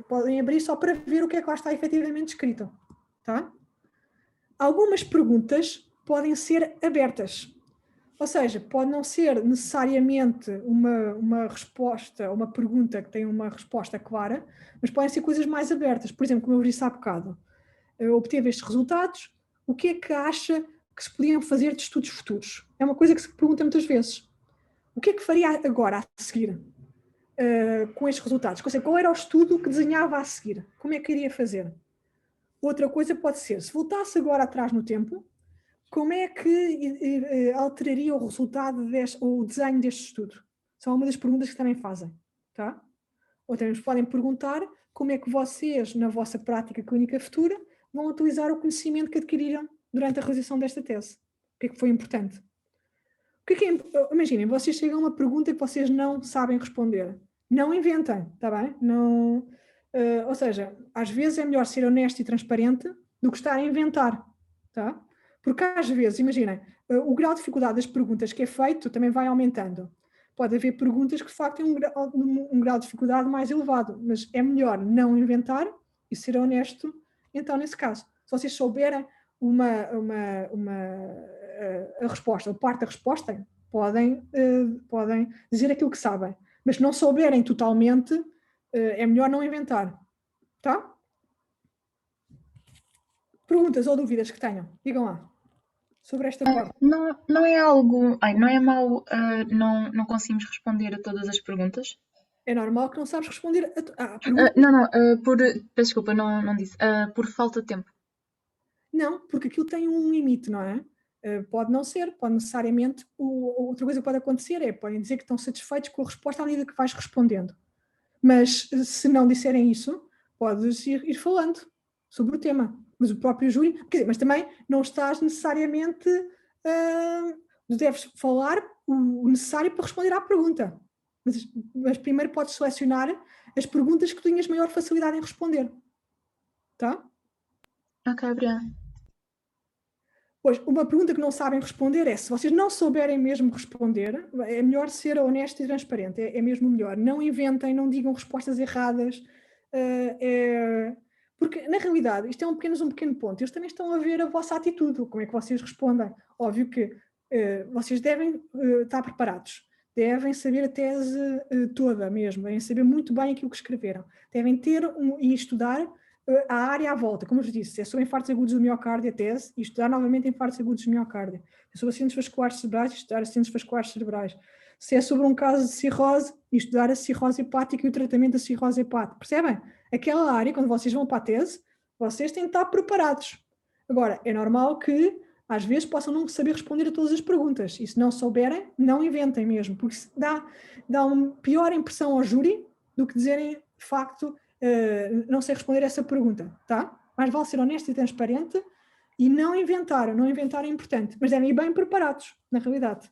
Podem abrir só para ver o que é que lá está efetivamente escrito. Tá? Algumas perguntas podem ser abertas. Ou seja, pode não ser necessariamente uma resposta, uma pergunta que tem uma resposta clara, mas podem ser coisas mais abertas. Por exemplo, como eu disse há bocado, obteve estes resultados, o que é que acha que se podiam fazer de estudos futuros? É uma coisa que se pergunta muitas vezes. O que é que faria agora a seguir com estes resultados? Ou seja, qual era o estudo que desenhava a seguir? Como é que iria fazer? Outra coisa pode ser, se voltasse agora atrás no tempo, como é que alteraria o resultado ou o desenho deste estudo? São uma das perguntas que também fazem. Tá? Ou também podem perguntar como é que vocês, na vossa prática clínica futura, vão utilizar o conhecimento que adquiriram durante a realização desta tese. O que é que foi importante? Imaginem, vocês chegam a uma pergunta que vocês não sabem responder. Não inventem, está bem? Não, ou seja, às vezes é melhor ser honesto e transparente do que estar a inventar. Tá? Porque às vezes, imaginem, o grau de dificuldade das perguntas que é feito também vai aumentando. Pode haver perguntas que de facto têm um grau de dificuldade mais elevado, mas é melhor não inventar e ser honesto, então, nesse caso. Se vocês souberem a resposta, ou parte da resposta, podem dizer aquilo que sabem. Mas se não souberem totalmente, é melhor não inventar. Tá? Perguntas ou dúvidas que tenham? Digam lá. Sobre esta parte. Não é algo. Não é mau não conseguimos responder a todas as perguntas? É normal que não sabes responder a peço desculpa, não disse. Por falta de tempo. Não, porque aquilo tem um limite, não é? Pode não ser, pode necessariamente. Outra coisa que pode acontecer podem dizer que estão satisfeitos com a resposta à medida que vais respondendo. Mas se não disserem isso, podes ir falando sobre o tema. Mas o próprio júri, quer dizer, mas também não estás necessariamente, deves falar o necessário para responder à pergunta. Mas primeiro podes selecionar as perguntas que tu tenhas maior facilidade em responder. Tá? Ok, obrigada. Pois, uma pergunta que não sabem responder é, se vocês não souberem mesmo responder, é melhor ser honesto e transparente, é mesmo melhor. Não inventem, não digam respostas erradas, porque na realidade isto é um pequeno ponto, eles também estão a ver a vossa atitude, como é que vocês respondem. Óbvio que vocês devem estar preparados, devem saber a tese toda mesmo, devem saber muito bem aquilo que escreveram, devem ter e estudar a área à volta, como eu vos disse, é sobre infartos agudos do miocárdio a tese e estudar novamente infartos agudos do miocárdio. É sobre acidentes vasculares cerebrais e estudar acidentes vasculares cerebrais. Se é sobre um caso de cirrose e estudar a cirrose hepática e o tratamento da cirrose hepática. Percebem? Aquela área, quando vocês vão para a tese, vocês têm que estar preparados. Agora, é normal que às vezes possam não saber responder a todas as perguntas e se não souberem, não inventem mesmo, porque dá uma pior impressão ao júri do que dizerem, de facto, não sei responder essa pergunta, tá? Mais vale ser honesto e transparente E não inventar é importante, mas devem ir bem preparados, na realidade.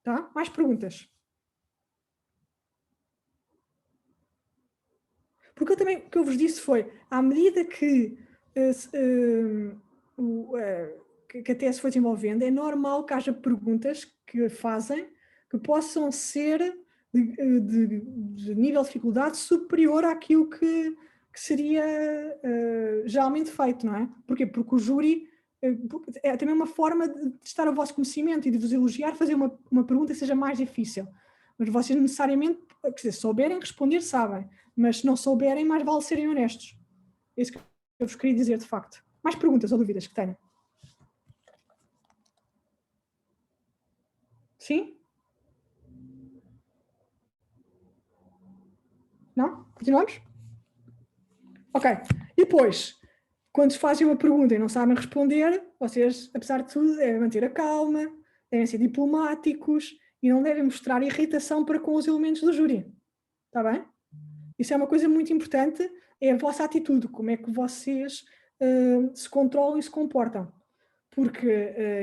Tá? Mais perguntas? Porque o que eu vos disse foi, à medida que que a tese foi desenvolvendo, é normal que haja perguntas que fazem que possam ser de nível de dificuldade superior àquilo que seria geralmente feito, não é? Porquê? Porque o júri é também uma forma de testar o vosso conhecimento e de vos elogiar, fazer uma pergunta que seja mais difícil. Mas vocês necessariamente, quer dizer, se souberem responder, sabem. Mas se não souberem, mais vale serem honestos. É isso que eu vos queria dizer, de facto. Mais perguntas ou dúvidas que tenham? Sim? Não? Continuamos? Ok. E depois, quando fazem uma pergunta e não sabem responder, vocês, apesar de tudo, devem manter a calma, devem ser diplomáticos e não devem mostrar irritação para com os elementos do júri. Está bem? Isso é uma coisa muito importante, é a vossa atitude, como é que vocês se controlam e se comportam. Porque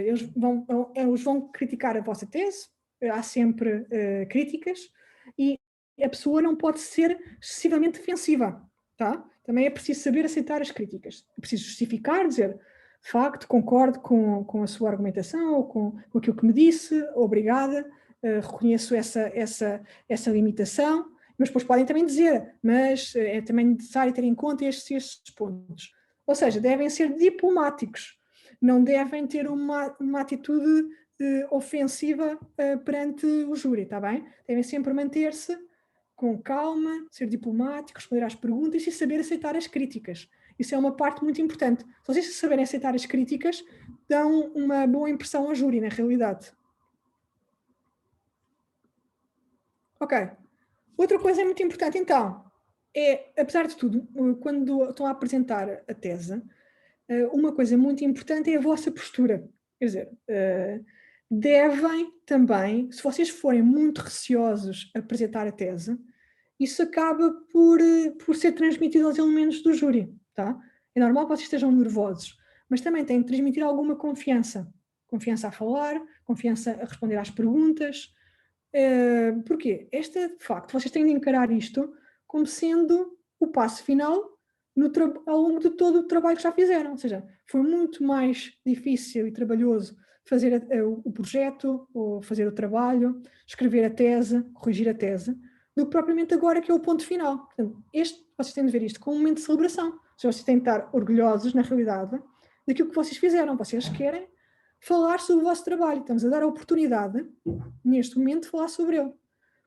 eles vão criticar a vossa tese, há sempre críticas, e a pessoa não pode ser excessivamente defensiva, tá? Também é preciso saber aceitar as críticas. É preciso justificar, dizer, de facto, concordo com a sua argumentação, ou com aquilo que me disse, obrigada, reconheço essa limitação, mas depois podem também dizer, mas é também necessário ter em conta estes pontos. Ou seja, devem ser diplomáticos, não devem ter uma atitude ofensiva perante o júri, está bem? Devem sempre manter-se com calma, ser diplomáticos, responder às perguntas e saber aceitar as críticas. Isso é uma parte muito importante. Se vocês saberem aceitar as críticas, dão uma boa impressão ao júri, na realidade. Ok. Outra coisa muito importante, então, é, apesar de tudo, quando estão a apresentar a tese, uma coisa muito importante é a vossa postura. Quer dizer, devem também, se vocês forem muito receosos a apresentar a tese, isso acaba por ser transmitido aos elementos do júri, tá? É normal que vocês estejam nervosos, mas também têm de transmitir alguma confiança. Confiança a falar, confiança a responder às perguntas. Porquê? De facto, vocês têm de encarar isto como sendo o passo final ao longo de todo o trabalho que já fizeram. Ou seja, foi muito mais difícil e trabalhoso fazer o projeto, ou fazer o trabalho, escrever a tese, corrigir a tese, do que propriamente agora, que é o ponto final. Portanto, vocês têm de ver isto como um momento de celebração. Ou seja, vocês têm de estar orgulhosos, na realidade, daquilo que vocês fizeram. Vocês querem falar sobre o vosso trabalho. Estamos a dar a oportunidade, neste momento, de falar sobre ele.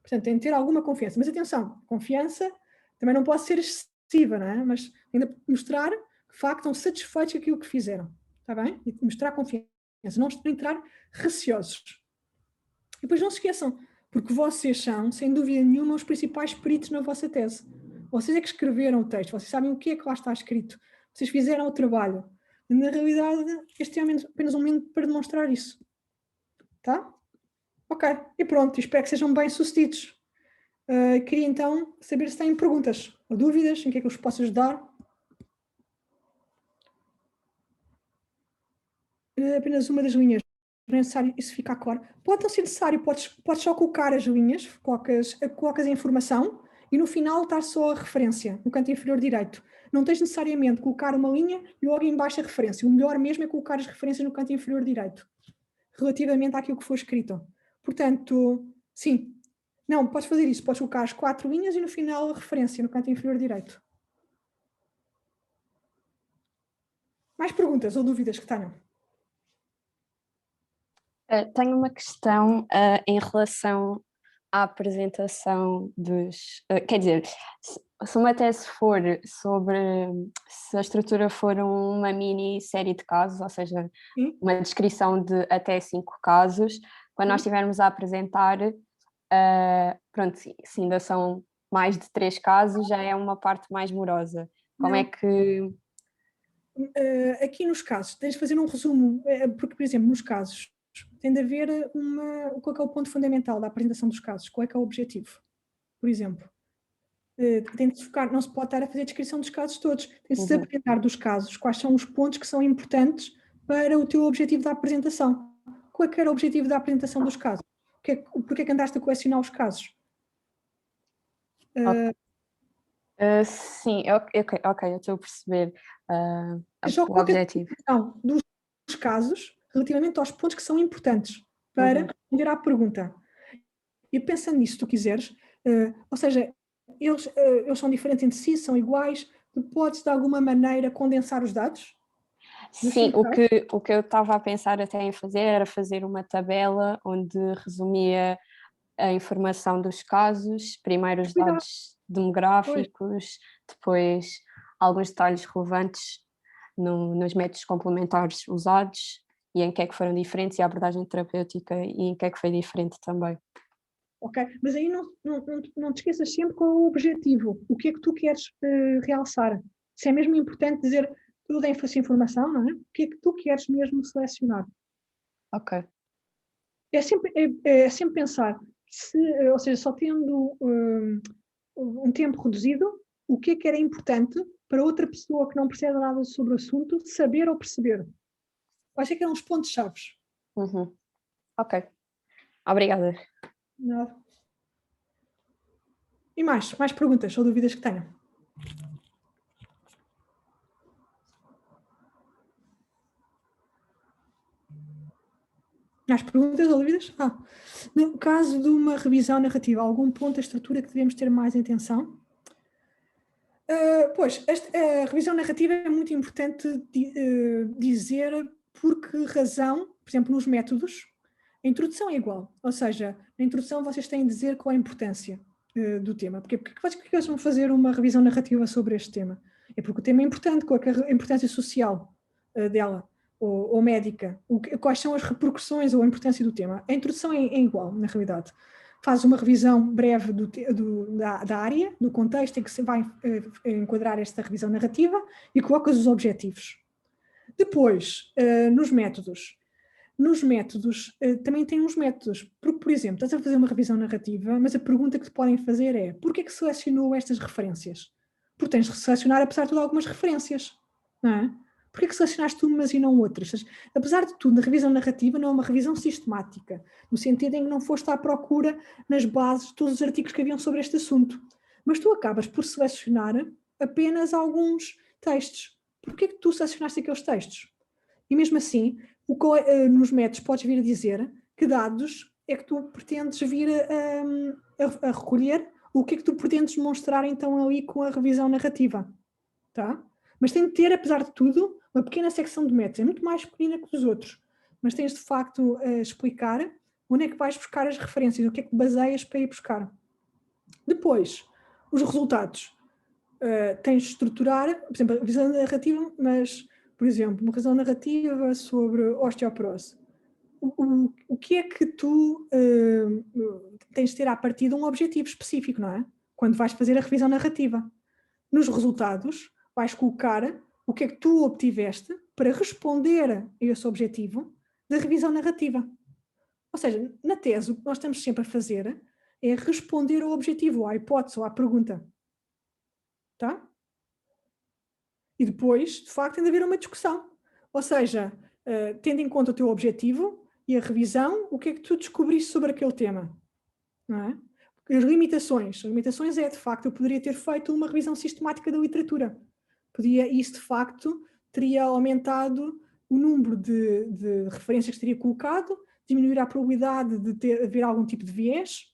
Portanto, têm de ter alguma confiança. Mas atenção, confiança também não pode ser excessiva, não é? Mas ainda mostrar que, de facto, estão satisfeitos com aquilo que fizeram. Está bem? E mostrar confiança. Não entrar receosos. E depois não se esqueçam, porque vocês são, sem dúvida nenhuma, os principais peritos na vossa tese. Vocês é que escreveram o texto, vocês sabem o que é que lá está escrito. Vocês fizeram o trabalho. Na realidade, este é apenas um momento para demonstrar isso. Tá? Ok, e pronto, espero que sejam bem-sucedidos. Queria então saber se têm perguntas ou dúvidas, em que é que eu vos posso ajudar. Apenas uma das linhas. Não é necessário isso ficar claro. Pode não ser necessário, podes só colocar as linhas, colocas a informação e no final está só a referência, no canto inferior direito. Não tens necessariamente colocar uma linha e logo em baixo a referência. O melhor mesmo é colocar as referências no canto inferior direito, relativamente àquilo que foi escrito. Portanto, sim. Não, podes fazer isso. Podes colocar as 4 linhas e no final a referência no canto inferior direito. Mais perguntas ou dúvidas que tenham? Tenho uma questão em relação à apresentação dos... quer dizer, se uma tese for sobre... Se a estrutura for uma mini série de casos, ou seja, uma descrição de até 5 casos, quando nós estivermos a apresentar, pronto, se ainda são mais de 3 casos, já é uma parte mais morosa. Como é que... Aqui nos casos, tens de fazer um resumo, porque, por exemplo, nos casos, tem de haver qual é o ponto fundamental da apresentação dos casos, qual é que é o objetivo, por exemplo. tem de se focar, não se pode estar a fazer descrição dos casos todos, tem de se Uhum. apresentar dos casos, quais são os pontos que são importantes para o teu objetivo da apresentação. Qual é que era o objetivo da apresentação dos casos? Porquê é que andaste a colecionar os casos? Sim, ok, eu estou a perceber Só o coloca a objetivo. descrição dos casos relativamente aos pontos que são importantes para responder à pergunta. E pensando nisso, se tu quiseres, ou seja, eles são diferentes entre si, são iguais, tu podes de alguma maneira condensar os dados? Sim, o que eu estava a pensar até em fazer era fazer uma tabela onde resumia a informação dos casos, primeiro os dados demográficos, depois alguns detalhes relevantes nos métodos complementares usados e em que é que foram diferentes e a abordagem terapêutica e em que é que foi diferente também. Ok, mas aí não te esqueças sempre qual é o objetivo, o que é que tu queres realçar. Se é mesmo importante dizer toda essa informação, não é? O que é que tu queres mesmo selecionar? Ok. É sempre pensar, ou seja, só tendo um tempo reduzido, o que é que era importante para outra pessoa que não percebe nada sobre o assunto saber ou perceber. Quais é que eram os pontos-chave? Uhum. Ok. Obrigada. Nada. E mais perguntas ou dúvidas que tenham? Mais perguntas ou dúvidas? No caso de uma revisão narrativa, algum ponto da estrutura que devemos ter mais atenção? Pois, a revisão narrativa é muito importante dizer por que razão, por exemplo, nos métodos, a introdução é igual, ou seja, na introdução vocês têm de dizer qual a importância do tema. Porque eles vão fazer uma revisão narrativa sobre este tema? É porque o tema é importante, qual é a importância social dela, ou médica, quais são as repercussões ou a importância do tema. A introdução é igual, na realidade. Faz uma revisão breve da área, do contexto em que se vai enquadrar esta revisão narrativa e colocas os objetivos. Depois, nos métodos. Nos métodos, também tem uns métodos, porque, por exemplo, estás a fazer uma revisão narrativa, mas a pergunta que te podem fazer é: porquê é que selecionou estas referências? Porque tens de selecionar, apesar de tudo, algumas referências, não é? Porquê é que selecionaste umas e não outras? Apesar de tudo, na revisão narrativa não é uma revisão sistemática, no sentido em que não foste à procura nas bases de todos os artigos que haviam sobre este assunto, mas tu acabas por selecionar apenas alguns textos. Porquê é que tu selecionaste aqueles textos? E mesmo assim, nos métodos podes vir a dizer que dados é que tu pretendes vir a recolher, o que é que tu pretendes mostrar então ali com a revisão narrativa, tá? Mas tem de ter, apesar de tudo, uma pequena secção de métodos, é muito mais pequena que os outros, mas tens de facto explicar onde é que vais buscar as referências, o que é que baseias para ir buscar. Depois, os resultados. Tens de estruturar, por exemplo, a revisão narrativa, mas, por exemplo, uma revisão narrativa sobre osteoporose. O que é que tu tens de ter à partida um objetivo específico, não é? Quando vais fazer a revisão narrativa. Nos resultados, vais colocar o que é que tu obtiveste para responder a esse objetivo da revisão narrativa. Ou seja, na tese, o que nós estamos sempre a fazer é responder ao objetivo, à hipótese ou à pergunta. Tá? E depois, de facto, tem de haver uma discussão. Ou seja, tendo em conta o teu objetivo e a revisão, o que é que tu descobriste sobre aquele tema? Não é? As limitações é, de facto, eu poderia ter feito uma revisão sistemática da literatura. Isso, de facto, teria aumentado o número de referências que teria colocado, diminuir a probabilidade de haver algum tipo de viés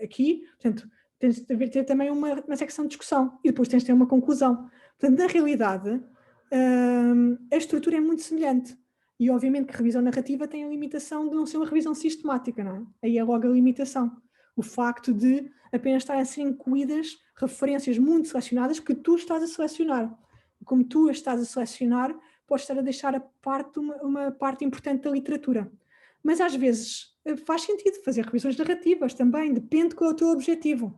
aqui. Portanto, tens de ter também uma secção de discussão e depois tens de ter uma conclusão. Portanto, na realidade, a estrutura é muito semelhante. E, obviamente, que a revisão narrativa tem a limitação de não ser uma revisão sistemática, não é? Aí é logo a limitação. O facto de apenas estarem a ser incluídas referências muito selecionadas que tu estás a selecionar. E como tu as estás a selecionar, podes estar a deixar a parte uma parte importante da literatura. Mas, às vezes, faz sentido fazer revisões narrativas também, depende qual é o teu objetivo.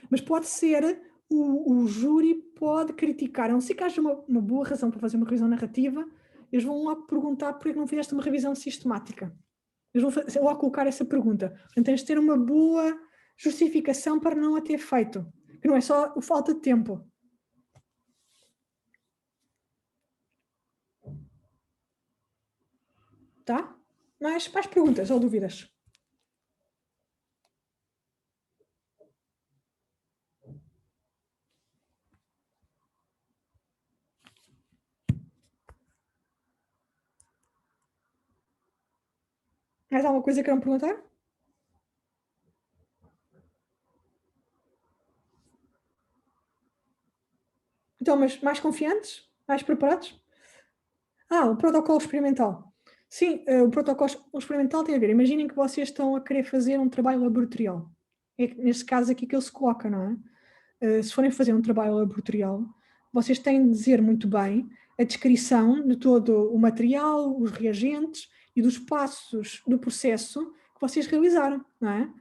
Mas pode ser, o júri pode criticar, a não ser que haja uma boa razão para fazer uma revisão narrativa, eles vão logo perguntar porque é que não fizeste uma revisão sistemática. Eles vão logo colocar essa pergunta. Portanto, tens de ter uma boa justificação para não a ter feito, que não é só a falta de tempo. Tá? Mais perguntas ou dúvidas? Mais alguma coisa que queiram perguntar? Então, mas mais confiantes? Mais preparados? O protocolo experimental. Sim, o protocolo experimental tem a ver. Imaginem que vocês estão a querer fazer um trabalho laboratorial. É neste caso aqui que ele se coloca, não é? Se forem fazer um trabalho laboratorial, vocês têm de dizer muito bem a descrição de todo o material, os reagentes e dos passos do processo que vocês realizaram, não é?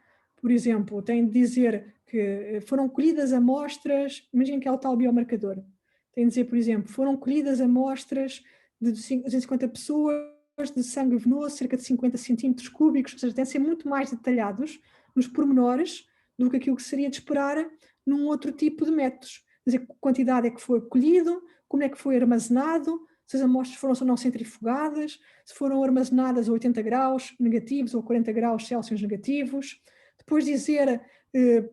Por exemplo, têm de dizer que foram colhidas amostras, imaginem que é o tal biomarcador. Têm de dizer, por exemplo, foram colhidas amostras de 250 pessoas de sangue venoso, cerca de 50 centímetros cúbicos, ou seja, têm de ser muito mais detalhados nos pormenores do que aquilo que seria de esperar num outro tipo de métodos. Dizer que quantidade é que foi colhido, como é que foi armazenado, se as amostras foram ou não centrifugadas, se foram armazenadas a 80 graus negativos ou 40 graus Celsius negativos. Depois dizer,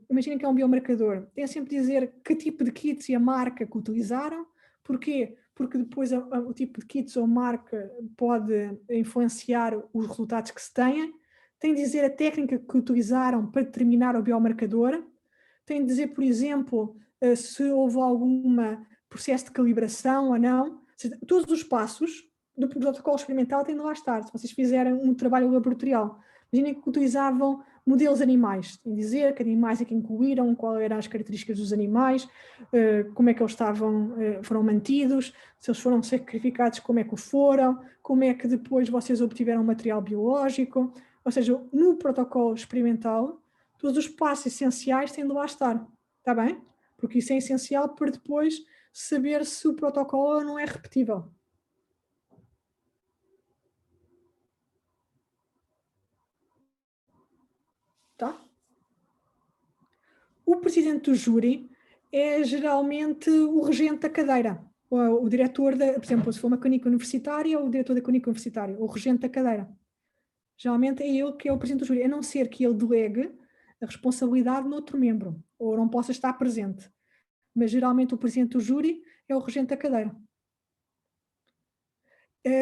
imaginem que é um biomarcador, tem sempre de dizer que tipo de kits e a marca que utilizaram. Porquê? Porque depois o tipo de kits ou marca pode influenciar os resultados que se têm. Tem de dizer a técnica que utilizaram para determinar o biomarcador. Tem de dizer, por exemplo, se houve algum processo de calibração ou não. Seja, todos os passos do protocolo experimental têm de lá estar. Se vocês fizerem um trabalho laboratorial, imaginem que utilizavam modelos animais. Tem de dizer que animais é que incluíram, quais eram as características dos animais, como é que eles foram mantidos, se eles foram sacrificados, como é que o foram, como é que depois vocês obtiveram material biológico. Ou seja, no protocolo experimental, todos os passos essenciais têm de lá estar, está bem? Porque isso é essencial para depois saber se o protocolo não é repetível. Tá? O presidente do júri é geralmente o regente da cadeira, o diretor, por exemplo, se for uma clínica universitária, o diretor da clínica universitária, o regente da cadeira. Geralmente é ele que é o presidente do júri, a não ser que ele delegue a responsabilidade no outro membro, ou não possa estar presente. Mas geralmente o presidente do júri é o regente da cadeira.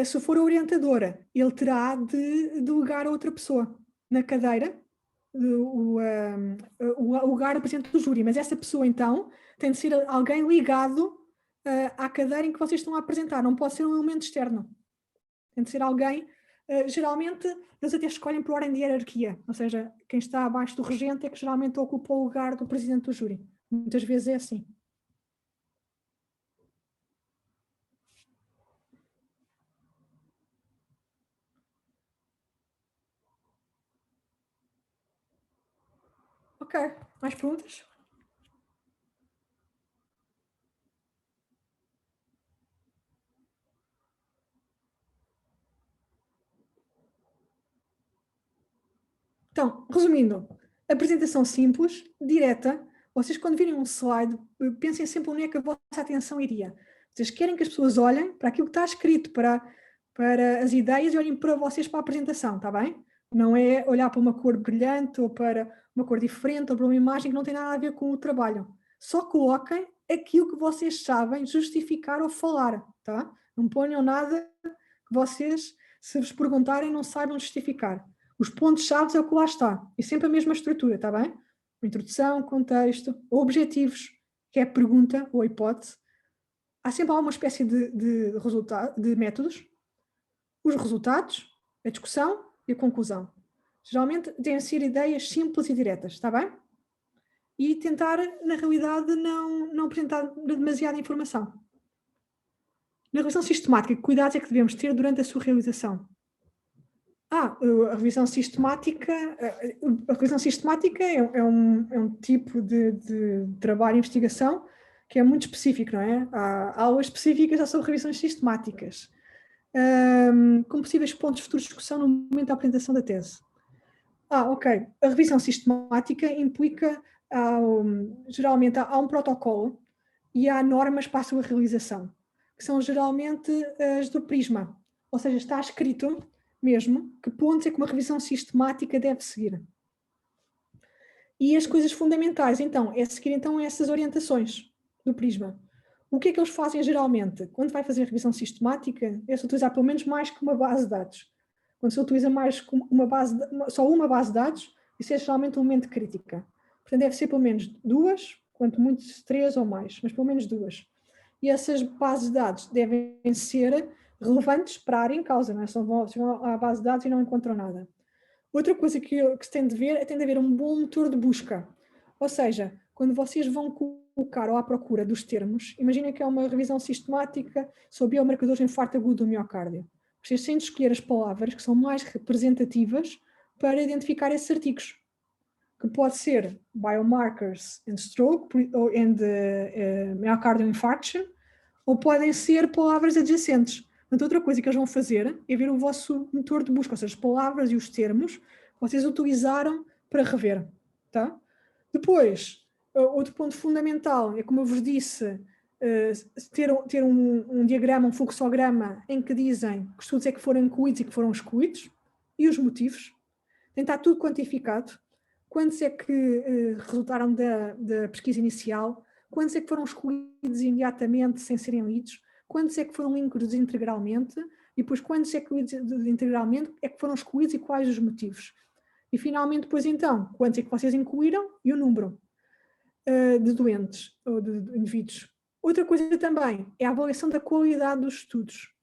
Se for a orientadora, ele terá de delegar a outra pessoa na cadeira, o lugar do presidente do júri, mas essa pessoa então tem de ser alguém ligado à cadeira em que vocês estão a apresentar, não pode ser um elemento externo. Tem de ser alguém, geralmente eles até escolhem por ordem de hierarquia, ou seja, quem está abaixo do regente é que geralmente ocupa o lugar do presidente do júri. Muitas vezes é assim. Ok, mais perguntas? Então, resumindo, apresentação simples, direta. Vocês, quando virem um slide, pensem sempre onde é que a vossa atenção iria. Vocês querem que as pessoas olhem para aquilo que está escrito, para as ideias e olhem para vocês para a apresentação, está bem? Não é olhar para uma cor brilhante ou para uma cor diferente ou para uma imagem que não tem nada a ver com o trabalho. Só coloquem aquilo que vocês sabem justificar ou falar, tá? Não ponham nada que vocês, se vos perguntarem, não saibam justificar. Os pontos-chave é o que lá está. E sempre a mesma estrutura, está bem? Introdução, contexto, objetivos, que é a pergunta ou a hipótese. Há sempre alguma espécie de métodos. Os resultados, a discussão e a conclusão. Geralmente têm de ser ideias simples e diretas, está bem? E tentar, na realidade, não apresentar demasiada informação. Na revisão sistemática, que cuidados é que devemos ter durante a sua realização? A revisão sistemática é um tipo de trabalho de investigação que é muito específico, não é? Há aulas específicas já sobre revisões sistemáticas, com possíveis pontos de futura discussão no momento da apresentação da tese. Ok. A revisão sistemática implica, geralmente, há um protocolo e há normas para a sua realização, que são geralmente as do Prisma. Ou seja, está escrito mesmo que pontos é que uma revisão sistemática deve seguir. E as coisas fundamentais, então, é seguir então essas orientações do Prisma. O que é que eles fazem geralmente? Quando vai fazer revisão sistemática, é-se utilizar pelo menos mais que uma base de dados. Quando se utiliza mais que só uma base de dados, isso é geralmente um momento de crítica. Portanto, deve ser pelo menos 2, quanto muito 3 ou mais, mas pelo menos 2. E essas bases de dados devem ser relevantes para a área em causa, não é? Só vão à base de dados e não encontram nada. Outra coisa que se tem de ver é tem de haver um bom motor de busca. Ou seja, quando vocês vão colocar ou à procura dos termos, imaginem que é uma revisão sistemática sobre biomarcadores de infarto agudo do miocárdio. Vocês têm de escolher as palavras que são mais representativas para identificar esses artigos, que pode ser biomarkers in stroke and myocardial infarction, ou podem ser palavras adjacentes. Portanto, outra coisa que eles vão fazer é ver o vosso motor de busca, ou seja, as palavras e os termos que vocês utilizaram para rever. Tá? Depois, outro ponto fundamental é, como eu vos disse, ter um diagrama, um fluxograma em que dizem que estudos é que foram incluídos e que foram excluídos, e os motivos. Tem de estar tudo quantificado. Quantos é que resultaram da pesquisa inicial? Quantos é que foram excluídos imediatamente sem serem lidos? Quantos é que foram incluídos integralmente? E depois quantos é que integralmente é que foram excluídos e quais os motivos? E finalmente, depois então, quantos é que vocês incluíram e o número de doentes ou de indivíduos. Outra coisa também é a avaliação da qualidade dos estudos.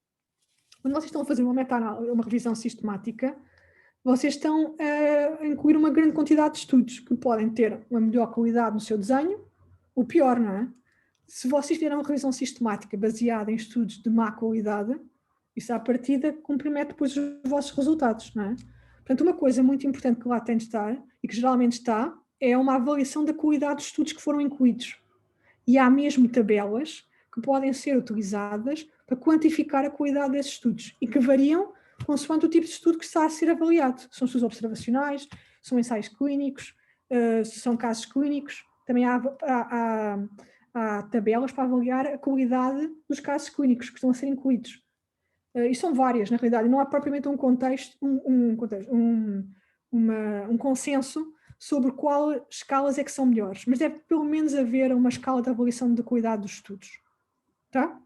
Quando vocês estão a fazer uma meta-análise, uma revisão sistemática, vocês estão a incluir uma grande quantidade de estudos que podem ter uma melhor qualidade no seu desenho, ou pior, não é? Se vocês tiverem uma revisão sistemática baseada em estudos de má qualidade, isso à partida compromete depois os vossos resultados, não é? Portanto, uma coisa muito importante que lá tem de estar, e que geralmente está, é uma avaliação da qualidade dos estudos que foram incluídos. E há mesmo tabelas que podem ser utilizadas para quantificar a qualidade desses estudos e que variam consoante o tipo de estudo que está a ser avaliado. São estudos observacionais, são ensaios clínicos, são casos clínicos. Também há tabelas para avaliar a qualidade dos casos clínicos que estão a ser incluídos. E são várias, na realidade, não há propriamente um consenso sobre qual escalas é que são melhores, mas deve pelo menos haver uma escala de avaliação da qualidade dos estudos. Tá?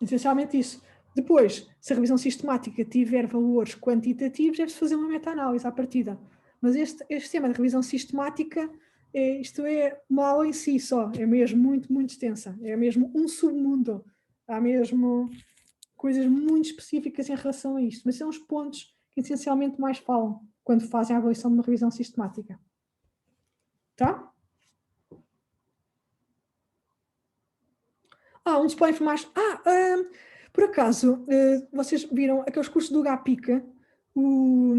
Essencialmente isso. Depois, se a revisão sistemática tiver valores quantitativos, deve-se fazer uma meta-análise à partida. Mas este sistema de revisão sistemática, isto é uma aula em si só, é mesmo muito, muito extensa. É mesmo um submundo. Há mesmo coisas muito específicas em relação a isto. Mas são os pontos que essencialmente mais falam quando fazem a avaliação de uma revisão sistemática. Tá? Um spoiler mais. Por acaso, vocês viram aqueles cursos do GAPIC?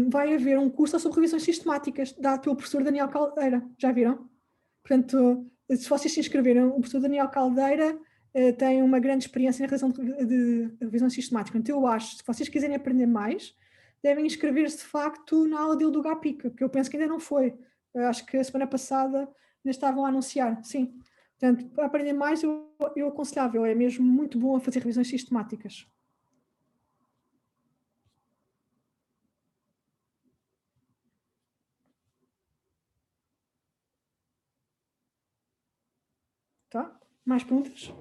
Vai haver um curso sobre revisões sistemáticas, dado pelo professor Daniel Caldeira. Já viram? Portanto, se vocês se inscreverem, o professor Daniel Caldeira tem uma grande experiência na revisão de revisões sistemáticas. Então, eu acho, se vocês quiserem aprender mais, devem inscrever-se de facto na aula dele do GAPIC, que eu penso que ainda não foi. Acho que a semana passada ainda estavam a anunciar, sim. Portanto, para aprender mais, eu aconselhava, é mesmo muito bom a fazer revisões sistemáticas. Tá? Mais perguntas?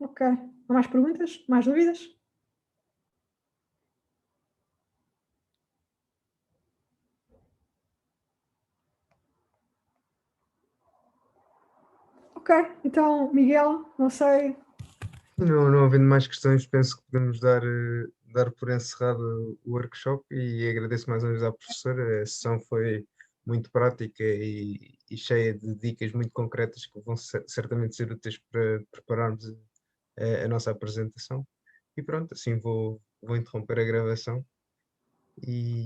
Ok. Mais perguntas? Mais dúvidas? Ok. Então, Miguel, não sei. Não havendo mais questões, penso que podemos dar por encerrado o workshop e agradeço mais uma vez à professora. A sessão foi muito prática e cheia de dicas muito concretas que vão certamente ser úteis para prepararmos a nossa apresentação. E pronto, assim vou interromper a gravação e